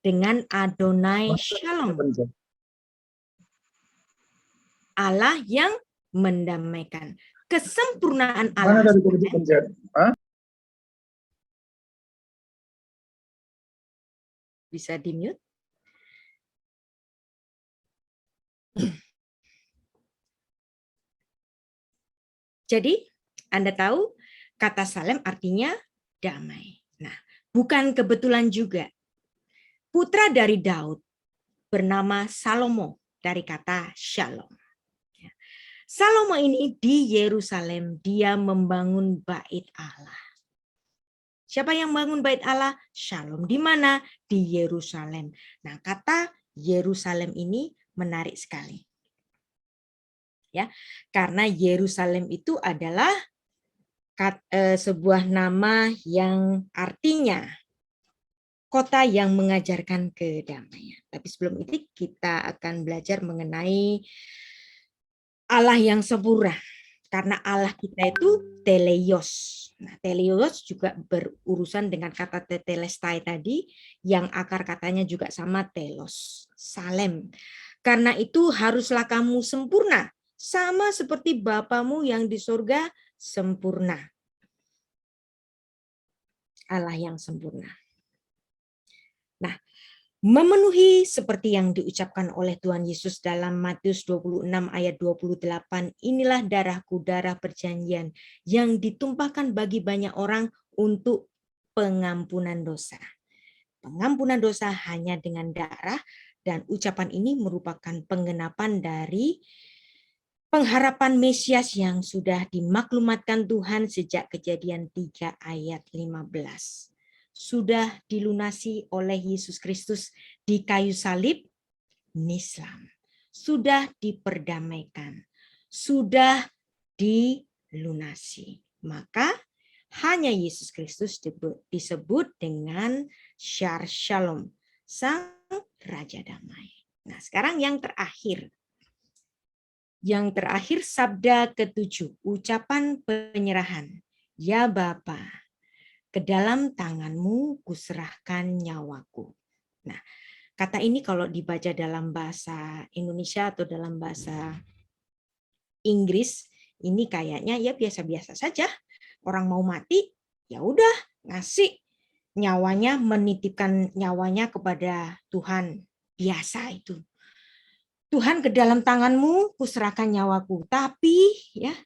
dengan Adonai Shalom. Allah yang mendamaikan. Kesempurnaan Allah Bisa di-mute? Jadi, Anda tahu kata Salem artinya damai. Nah, bukan kebetulan juga. Putra dari Daud bernama Salomo dari kata Shalom. Salomo ini di Yerusalem, dia membangun bait Allah. Siapa yang bangun bait Allah? Shalom. Di mana? Di Yerusalem. Nah, kata Yerusalem ini menarik sekali. Ya, karena Yerusalem itu adalah sebuah nama yang artinya kota yang mengajarkan kedamaian. Tapi sebelum itu kita akan belajar mengenai Allah yang sempurna. Karena Allah kita itu teleios. Nah, teleios juga berurusan dengan kata tetelestai tadi, yang akar katanya juga sama telos, salem. Karena itu haruslah kamu sempurna, sama seperti Bapamu yang di surga sempurna. Allah yang sempurna. Nah, memenuhi seperti yang diucapkan oleh Tuhan Yesus dalam Matius 26 ayat 28, inilah darahku, darah perjanjian yang ditumpahkan bagi banyak orang untuk pengampunan dosa. Pengampunan dosa hanya dengan darah, dan ucapan ini merupakan penggenapan dari pengharapan Mesias yang sudah dimaklumatkan Tuhan sejak Kejadian 3 ayat 15. Sudah dilunasi oleh Yesus Kristus di kayu salib, nislam. Sudah diperdamaikan, sudah dilunasi. Maka hanya Yesus Kristus disebut dengan Shar Shalom, Sang Raja Damai. Nah, sekarang yang terakhir. Yang terakhir sabda ke-7, ucapan penyerahan. Ya Bapa, ke dalam tanganmu kuserahkan nyawaku. Nah, kata ini kalau dibaca dalam bahasa Indonesia atau dalam bahasa Inggris, ini kayaknya ya biasa-biasa saja. Orang mau mati, ya udah ngasih nyawanya, menitipkan nyawanya kepada Tuhan. Biasa itu. Tuhan, ke dalam tanganmu kuserahkan nyawaku. Tapi ya,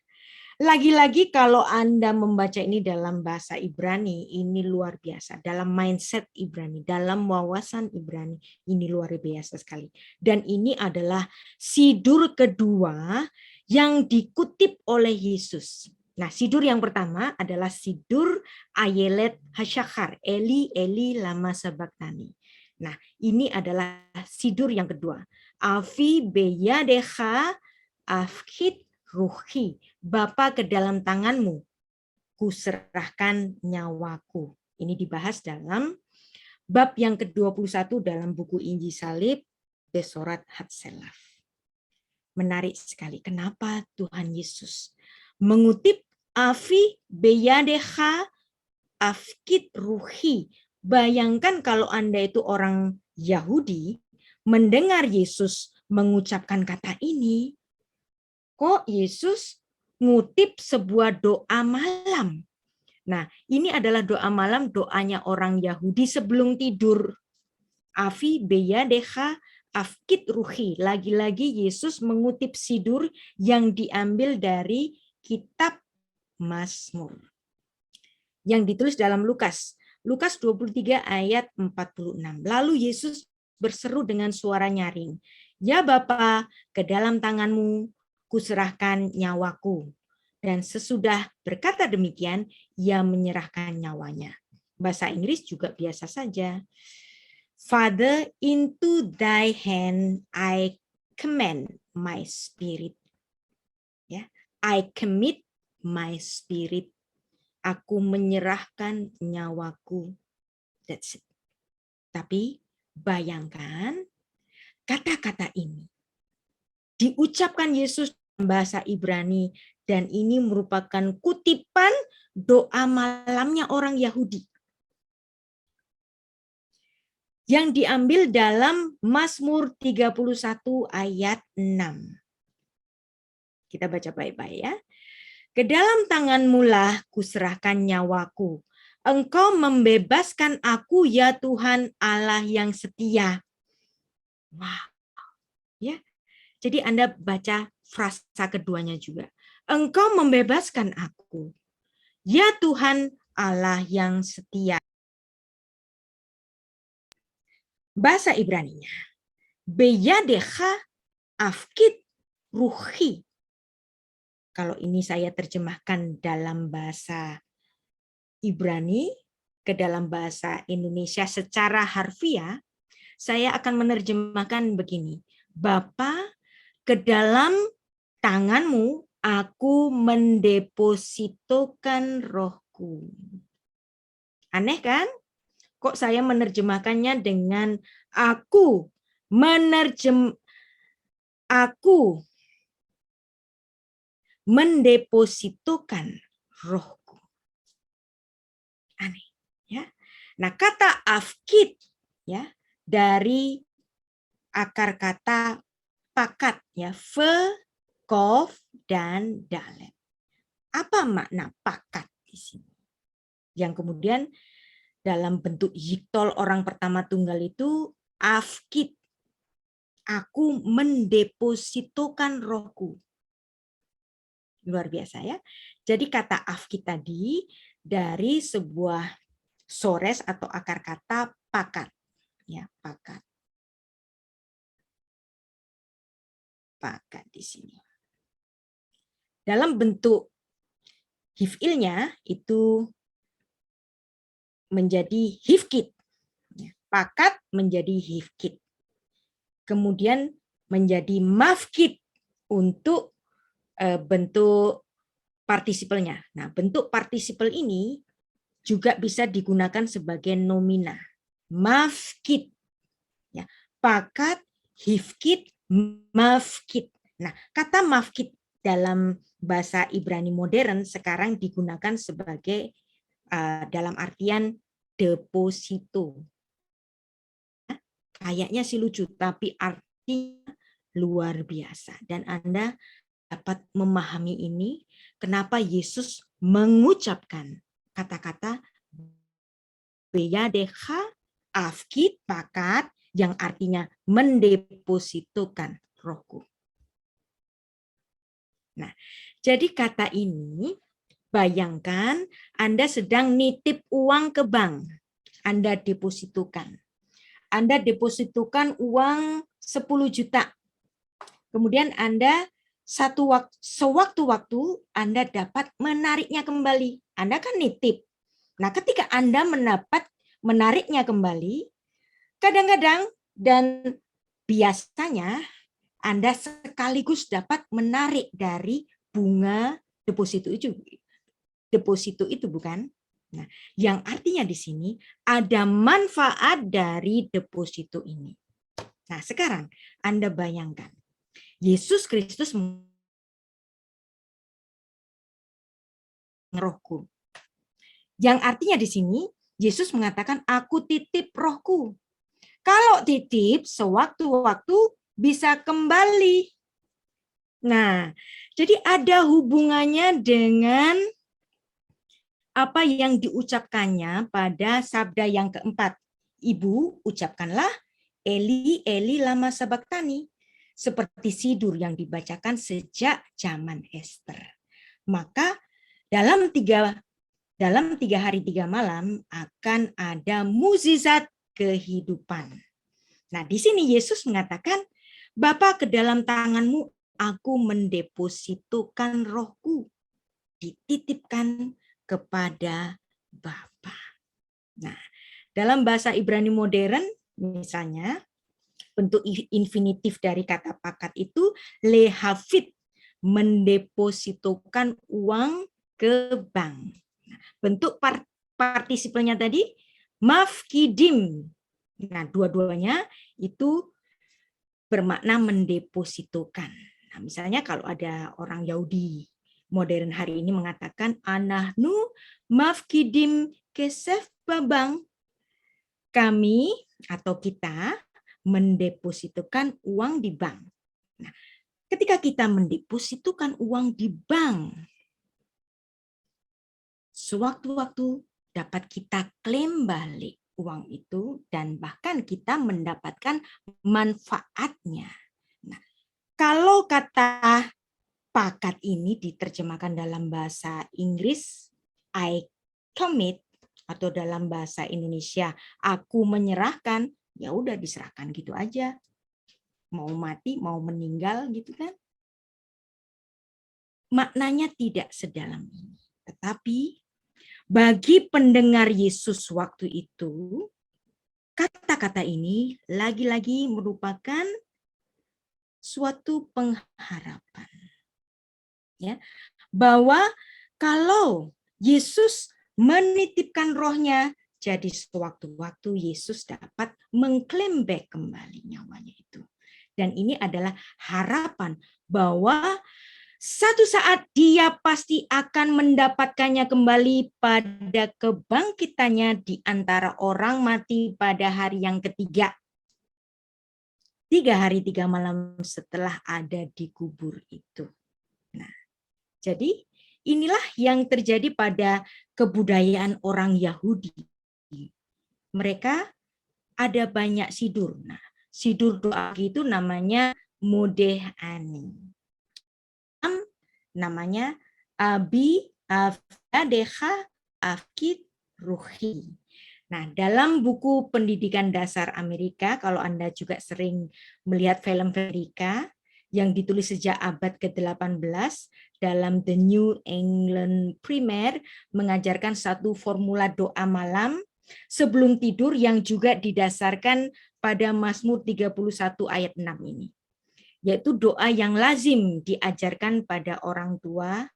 lagi-lagi kalau Anda membaca ini dalam bahasa Ibrani, ini luar biasa. Dalam mindset Ibrani, dalam wawasan Ibrani, ini luar biasa sekali. Dan ini adalah sidur kedua yang dikutip oleh Yesus. Nah, sidur yang pertama adalah sidur Ayelet Hasyakar, Eli, Eli, lama sabachthani. Nah, ini adalah sidur yang kedua. Afi beyadecha afkit ruhi. Bapa, ke dalam tanganmu kuserahkan nyawaku. Ini dibahas dalam bab yang ke-21 dalam buku Injil Salib, Besorat Hatselaf. Menarik sekali. Kenapa Tuhan Yesus mengutip Afi beyadecha afkit ruhi. Bayangkan kalau Anda itu orang Yahudi, mendengar Yesus mengucapkan kata ini, kok Yesus ngutip sebuah doa malam. Nah, ini adalah doa malam, doanya orang Yahudi sebelum tidur. Afi beyadecha afkit ruhi. Lagi-lagi Yesus mengutip sidur yang diambil dari kitab Mazmur yang ditulis dalam Lukas 23 ayat 46. Lalu Yesus berseru dengan suara nyaring, ya Bapa, ke dalam tanganmu kuserahkan nyawaku. Dan sesudah berkata demikian, ia menyerahkan nyawanya. Bahasa Inggris juga biasa saja. Father, into thy hand I commend my spirit. Ya, I commit my spirit. Aku menyerahkan nyawaku. That's it. Tapi bayangkan kata-kata ini diucapkan Yesus dalam bahasa Ibrani, dan ini merupakan kutipan doa malamnya orang Yahudi yang diambil dalam Mazmur 31 ayat 6. Kita baca baik-baik ya. Ke dalam tanganmu lah kuserahkan nyawaku. Engkau membebaskan aku ya Tuhan Allah yang setia. Wah, ya. Jadi Anda baca frasa keduanya juga. Engkau membebaskan aku. Ya Tuhan Allah yang setia. Bahasa Ibraninya. Beyadecha afkit ruhi. Kalau ini saya terjemahkan dalam bahasa Ibrani ke dalam bahasa Indonesia secara harfiah, saya akan menerjemahkan begini. Bapa, ke dalam tanganmu aku mendepositokan rohku. Aneh kan? Kok saya menerjemahkannya dengan aku mendepositokan rohku. Aneh, ya. Nah, kata afkit ya dari akar kata pakat ya, fe, kof dan dalet. Apa makna pakat di sini? Yang kemudian dalam bentuk yiktol orang pertama tunggal itu afkit. Aku mendepositokan rohku. Luar biasa ya. Jadi kata afkit tadi dari sebuah sores atau akar kata pakat. Ya, pakat. Pakat di sini. Dalam bentuk hifilnya itu menjadi hifkit. Pakat menjadi hifkit. Kemudian menjadi mafkit untuk bentuk partisipelnya. Nah, bentuk partisipel ini juga bisa digunakan sebagai nomina. Mafkit. Ya, pakat, hifkit, mafkit. Nah, kata mafkit dalam bahasa Ibrani modern sekarang digunakan sebagai dalam artian deposito. Kayaknya sih lucu, tapi artinya luar biasa. Dan Anda dapat memahami ini, kenapa Yesus mengucapkan kata-kata beyadecha afkit pakat, yang artinya mendepositokan rohku. Nah, jadi kata ini, bayangkan Anda sedang nitip uang ke bank. Anda depositokan. Anda depositokan uang 10 juta. Kemudian Anda sewaktu-waktu Anda dapat menariknya kembali. Anda kan nitip. Nah, ketika Anda menariknya kembali, kadang-kadang dan biasanya Anda sekaligus dapat menarik dari bunga deposito itu. Deposito itu bukan? Nah, yang artinya di sini ada manfaat dari deposito ini. Nah, sekarang Anda bayangkan Yesus Kristus rohku. Yang artinya di sini Yesus mengatakan aku titip rohku. Kalau titip sewaktu-waktu bisa kembali. Nah, jadi ada hubungannya dengan apa yang diucapkannya pada sabda yang keempat. Ibu, ucapkanlah Eli, Eli lama sabaktani. Seperti sidur yang dibacakan sejak zaman Ester. Maka dalam tiga hari 3 malam akan ada mukjizat kehidupan. Nah, di sini Yesus mengatakan, Bapa, ke dalam tanganmu aku mendepositokan rohku. Dititipkan kepada Bapa. Nah, dalam bahasa Ibrani modern, misalnya, bentuk infinitif dari kata pakat itu lehavit, mendepositokan uang ke bank. Bentuk partisipalnya tadi mafkidim. Nah, dua-duanya itu bermakna mendepositokan. Nah, misalnya kalau ada orang Yahudi modern hari ini mengatakan anahnu mafkidim kesef babang. Kami atau kita mendepositokan uang di bank. Nah, ketika kita mendepositokan uang di bank, sewaktu-waktu dapat kita klaim balik uang itu dan bahkan kita mendapatkan manfaatnya. Nah, kalau kata pakat ini diterjemahkan dalam bahasa Inggris, I commit, atau dalam bahasa Indonesia, aku menyerahkan, ya udah diserahkan gitu aja. Mau mati, mau meninggal gitu kan. Maknanya tidak sedalam ini. Tetapi bagi pendengar Yesus waktu itu, kata-kata ini lagi-lagi merupakan suatu pengharapan. Ya, bahwa kalau Yesus menitipkan rohnya, jadi sewaktu-waktu Yesus dapat mengklaim back kembali nyawanya itu. Dan ini adalah harapan bahwa satu saat dia pasti akan mendapatkannya kembali pada kebangkitannya di antara orang mati pada hari yang ketiga. 3 hari 3 malam setelah ada di kubur itu. Nah, jadi inilah yang terjadi pada kebudayaan orang Yahudi. Mereka ada banyak sidur. Nah, sidur doa itu namanya Modeh Ani. Namanya Abi Afiadecha Afkit Ruhi. Nah, dalam buku pendidikan dasar Amerika, kalau Anda juga sering melihat film Amerika yang ditulis sejak abad ke-18, dalam The New England Primer mengajarkan satu formula doa malam sebelum tidur yang juga didasarkan pada Mazmur 31 ayat 6 ini. Yaitu doa yang lazim diajarkan pada orang tua.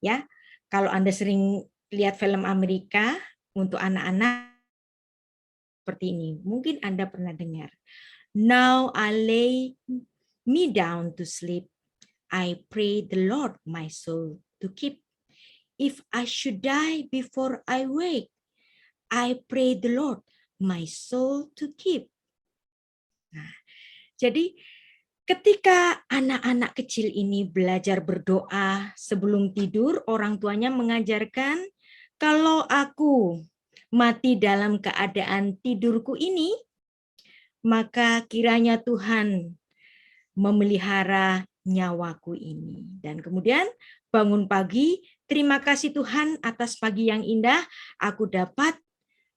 Ya, kalau Anda sering lihat film Amerika untuk anak-anak seperti ini, mungkin Anda pernah dengar. Now I lay me down to sleep. I pray the Lord my soul to keep. If I should die before I wake, I pray the Lord my soul to keep. Nah, jadi ketika anak-anak kecil ini belajar berdoa sebelum tidur, orang tuanya mengajarkan, kalau aku mati dalam keadaan tidurku ini, maka kiranya Tuhan memelihara nyawaku ini. Dan kemudian bangun pagi, terima kasih Tuhan atas pagi yang indah, aku dapat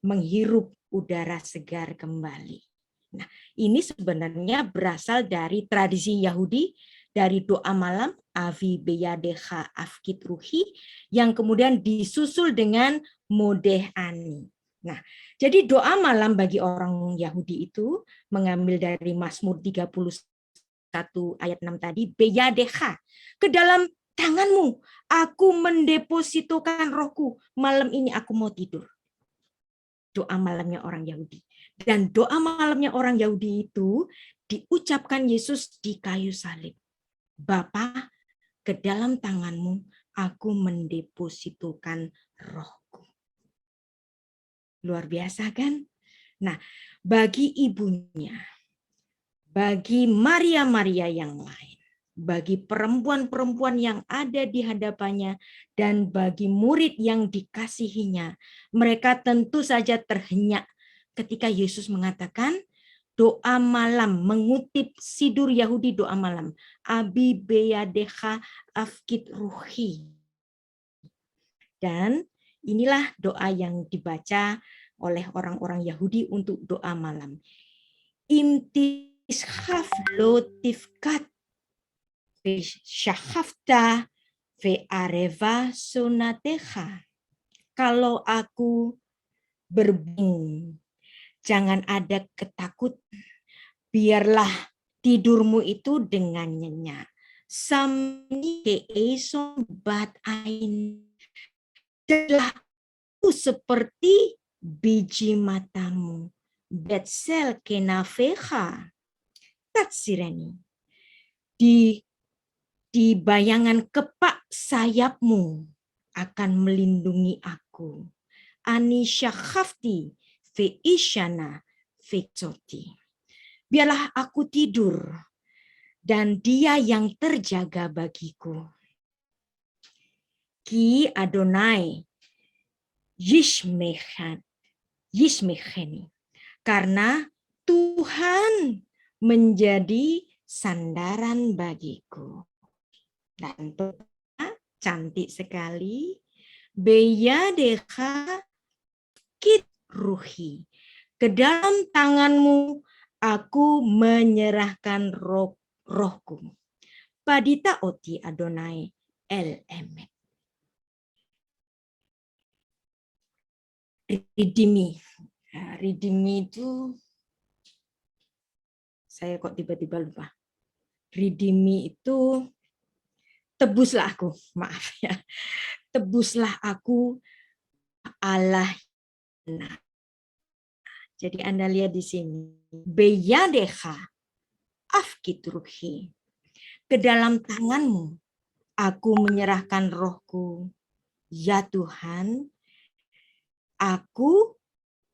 menghirup udara segar kembali. Nah, ini sebenarnya berasal dari tradisi Yahudi, dari doa malam Avi Beyadecha Afkit Ruhi, yang kemudian disusul dengan Modeh Ani. Nah, jadi doa malam bagi orang Yahudi itu mengambil dari Mazmur 31 ayat 6 tadi, Beyadecha, ke dalam tanganmu aku mendepositokan rohku, malam ini aku mau tidur. Doa malamnya orang Yahudi. Dan doa malamnya orang Yahudi itu diucapkan Yesus di kayu salib. Bapa, ke dalam tanganmu aku mendepositokan rohku. Luar biasa kan? Nah, bagi ibunya, bagi Maria-Maria yang lain, bagi perempuan-perempuan yang ada di hadapannya, dan bagi murid yang dikasihinya, mereka tentu saja terhenyak ketika Yesus mengatakan doa malam, mengutip sidur Yahudi doa malam, Abi Beyadecha Afkit Ruhi. Dan inilah doa yang dibaca oleh orang-orang Yahudi untuk doa malam. Imtishaf lotifkat Shahafta ve'areva sunatecha. Kalau aku berbingung, jangan ada ketakutan. Biarlah tidurmu itu dengan nyenyak. Samni keeson bat ain. Adalah seperti biji matamu. Betsel kenafecha. Tatsireni. Di bayangan kepak sayapmu akan melindungi aku. Ani syakhafti fe isyana fekcoti. Biarlah aku tidur dan dia yang terjaga bagiku. Ki Adonai Yishmecheni. Karena Tuhan menjadi sandaran bagiku. Dan cantik sekali. Beyadecha kit ruhi. Ke dalam tanganmu aku menyerahkan rohku. Padita oti Adonai el emet. Ridimi. Ridimi itu, saya kok tiba-tiba lupa. Ridimi itu, tebuslah aku. Maaf ya. Tebuslah aku Allah. Jadi Anda lihat di sini. Beyadecha afkit ruhi. Ke dalam tanganmu aku menyerahkan rohku. Ya Tuhan, aku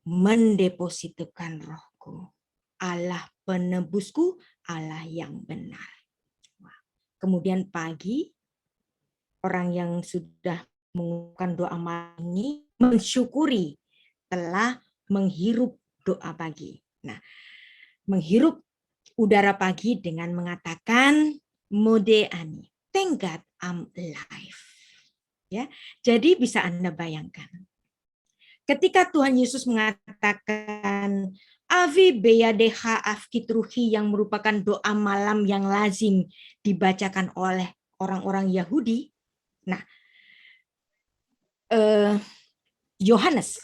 mendepositkan rohku. Allah penebusku, Allah yang benar. Kemudian pagi, orang yang sudah mengucapkan doa malam ini mensyukuri telah menghirup doa pagi. Nah, menghirup udara pagi dengan mengatakan mode ani, thank God I'm alive. Ya, jadi bisa Anda bayangkan. Ketika Tuhan Yesus mengatakan Avi beyadeha afkitruhi, yang merupakan doa malam yang lazim dibacakan oleh orang-orang Yahudi. Nah, Yohanes,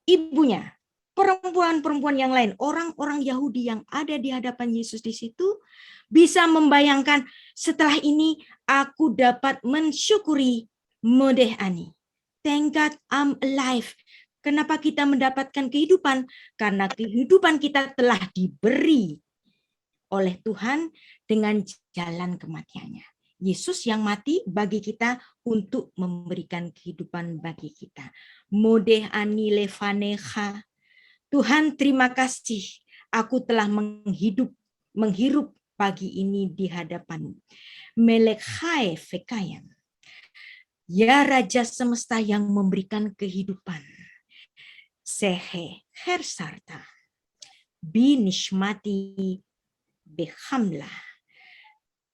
ibunya, perempuan-perempuan yang lain, orang-orang Yahudi yang ada di hadapan Yesus di situ, bisa membayangkan setelah ini aku dapat mensyukuri modeh ani. Thank God I'm alive. Kenapa kita mendapatkan kehidupan? Karena kehidupan kita telah diberi oleh Tuhan dengan jalan kematiannya. Yesus yang mati bagi kita untuk memberikan kehidupan bagi kita. Modeh ani levanecha. Tuhan, terima kasih. Aku telah menghirup pagi ini di hadapan-Mu. Melekhae fekayan. Ya Raja semesta yang memberikan kehidupan. Sehe hersarta. Binishmati behamla.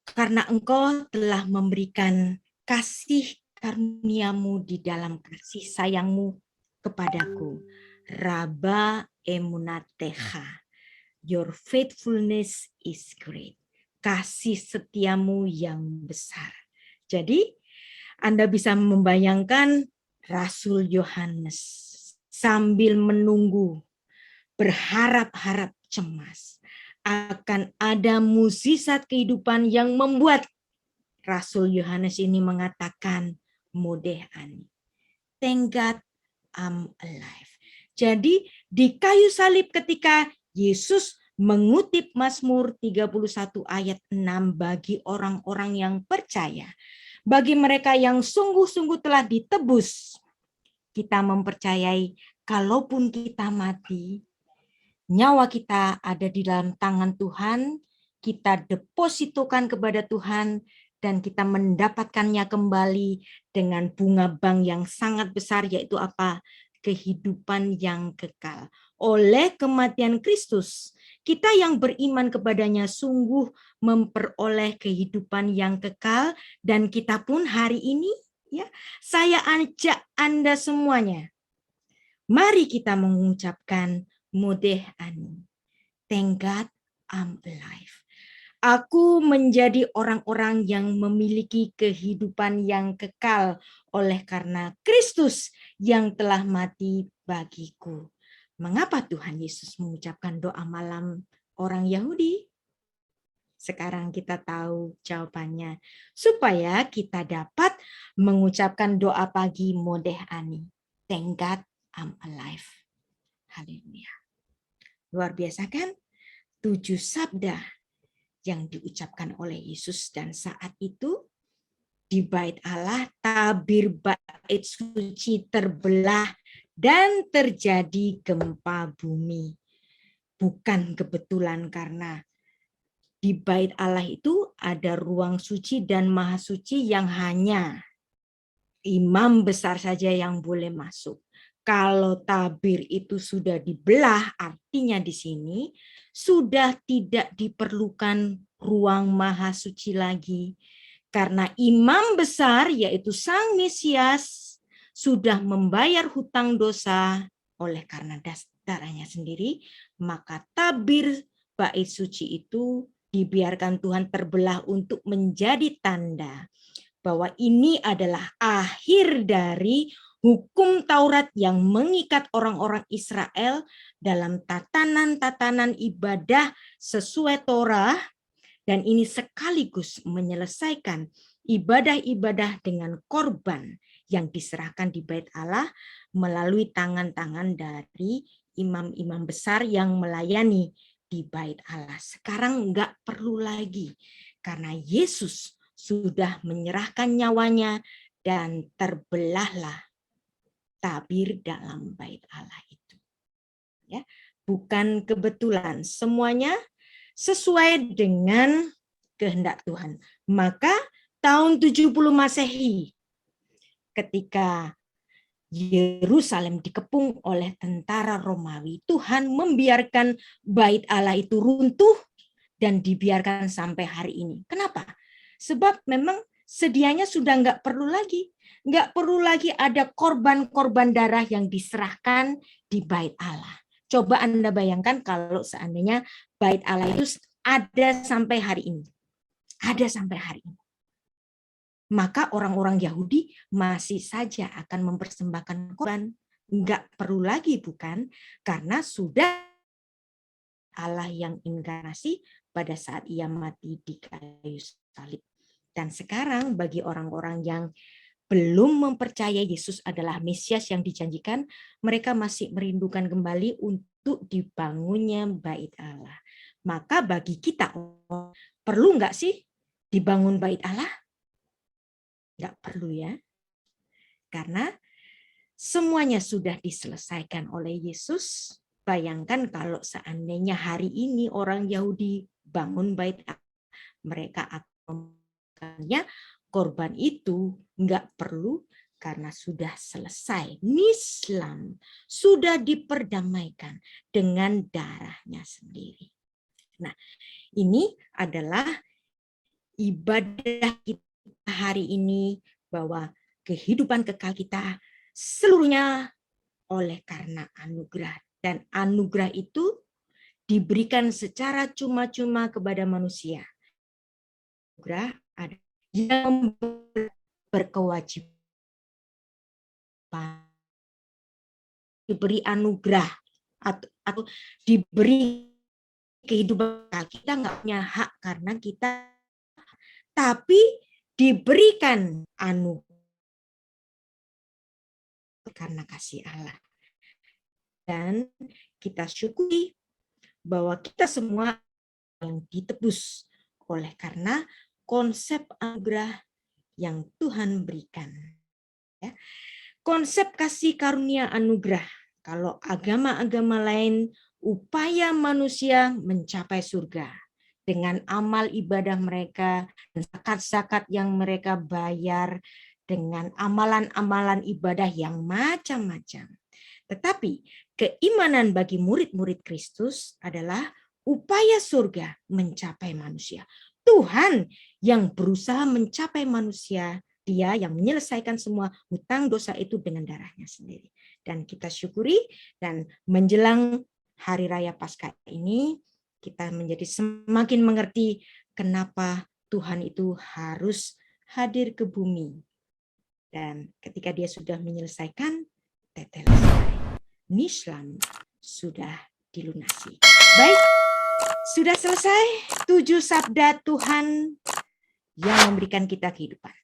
Karena Engkau telah memberikan kasih karunia-Mu di dalam kasih sayang-Mu kepadaku. Rabba emunatecha. Your faithfulness is great. Kasih setiamu yang besar. Jadi Anda bisa membayangkan Rasul Yohanes sambil menunggu, berharap-harap cemas akan ada mukjizat kehidupan yang membuat Rasul Yohanes ini mengatakan modeh ani. Thank God I'm alive. Jadi di kayu salib ketika Yesus mengutip Mazmur 31 ayat 6 bagi orang-orang yang percaya, bagi mereka yang sungguh-sungguh telah ditebus, kita mempercayai kalaupun kita mati, nyawa kita ada di dalam tangan Tuhan, kita depositokan kepada Tuhan, dan kita mendapatkannya kembali dengan bunga bank yang sangat besar, yaitu apa? Kehidupan yang kekal. Oleh kematian Kristus, kita yang beriman kepadanya sungguh memperoleh kehidupan yang kekal, dan kita pun hari ini, ya, saya ajak Anda semuanya, mari kita mengucapkan modeh ani. Thank God I'm alive. Aku menjadi orang-orang yang memiliki kehidupan yang kekal oleh karena Kristus yang telah mati bagiku. Mengapa Tuhan Yesus mengucapkan doa malam orang Yahudi? Sekarang kita tahu jawabannya. Supaya kita dapat mengucapkan doa pagi modeh ani. Thank God I'm alive. Haleluya. Luar biasa kan? 7 sabda yang diucapkan oleh Yesus, dan saat itu di bait Allah tabir bait suci terbelah dan terjadi gempa bumi. Bukan kebetulan, karena di bait Allah itu ada ruang suci dan maha suci yang hanya imam besar saja yang boleh masuk. Kalau tabir itu sudah dibelah, artinya di sini sudah tidak diperlukan ruang maha suci lagi. Karena imam besar, yaitu Sang Mesias, sudah membayar hutang dosa oleh karena darahnya sendiri, maka tabir bait suci itu dibiarkan Tuhan terbelah untuk menjadi tanda bahwa ini adalah akhir dari hukum Taurat yang mengikat orang-orang Israel dalam tatanan-tatanan ibadah sesuai Torah, dan ini sekaligus menyelesaikan ibadah-ibadah dengan korban yang diserahkan di Bait Allah melalui tangan-tangan dari imam-imam besar yang melayani di Bait Allah. Sekarang enggak perlu lagi karena Yesus sudah menyerahkan nyawanya dan terbelahlah tabir dalam Bait Allah itu. Ya, bukan kebetulan, semuanya sesuai dengan kehendak Tuhan. Maka tahun 70 Masehi, ketika Yerusalem dikepung oleh tentara Romawi, Tuhan membiarkan Bait Allah itu runtuh dan dibiarkan sampai hari ini. Kenapa? Sebab memang sedianya sudah nggak perlu lagi. Nggak perlu lagi ada korban-korban darah yang diserahkan di Bait Allah. Coba Anda bayangkan kalau seandainya Bait Allah itu ada sampai hari ini. Ada sampai hari ini. Maka orang-orang Yahudi masih saja akan mempersembahkan korban. Nggak perlu lagi, bukan? Karena sudah Allah yang inkarnasi pada saat ia mati di kayu salib. Dan sekarang bagi orang-orang yang belum mempercayai Yesus adalah Mesias yang dijanjikan, mereka masih merindukan kembali untuk dibangunnya Bait Allah. Maka bagi kita, perlu nggak sih dibangun Bait Allah? Nggak perlu ya. Karena semuanya sudah diselesaikan oleh Yesus. Bayangkan kalau seandainya hari ini orang Yahudi bangun Bait Allah, mereka akan membuatnya, korban itu nggak perlu karena sudah selesai. Nislam sudah diperdamaikan dengan darahnya sendiri. Nah, ini adalah ibadah kita hari ini, bahwa kehidupan kekal kita seluruhnya oleh karena anugerah. Dan anugerah itu diberikan secara cuma-cuma kepada manusia. Anugerah ada yang berkewajiban, diberi anugerah atau diberi kehidupan. Kita nggak punya hak karena kita, tapi diberikan anugerah karena kasih Allah. Dan kita syukuri bahwa kita semua yang ditebus oleh karena konsep anugerah yang Tuhan berikan. Ya. Konsep kasih karunia anugerah. Kalau agama-agama lain, upaya manusia mencapai surga dengan amal ibadah mereka, dan zakat-zakat yang mereka bayar, dengan amalan-amalan ibadah yang macam-macam. Tetapi keimanan bagi murid-murid Kristus adalah upaya surga mencapai manusia. Tuhan yang berusaha mencapai manusia, Dia yang menyelesaikan semua hutang dosa itu dengan darahnya sendiri. Dan kita syukuri, dan menjelang Hari Raya Paskah ini, kita menjadi semakin mengerti kenapa Tuhan itu harus hadir ke bumi. Dan ketika Dia sudah menyelesaikan, tetelestai. Nislam sudah dilunasi. Baik, sudah selesai 7 sabda Tuhan yang memberikan kita kehidupan.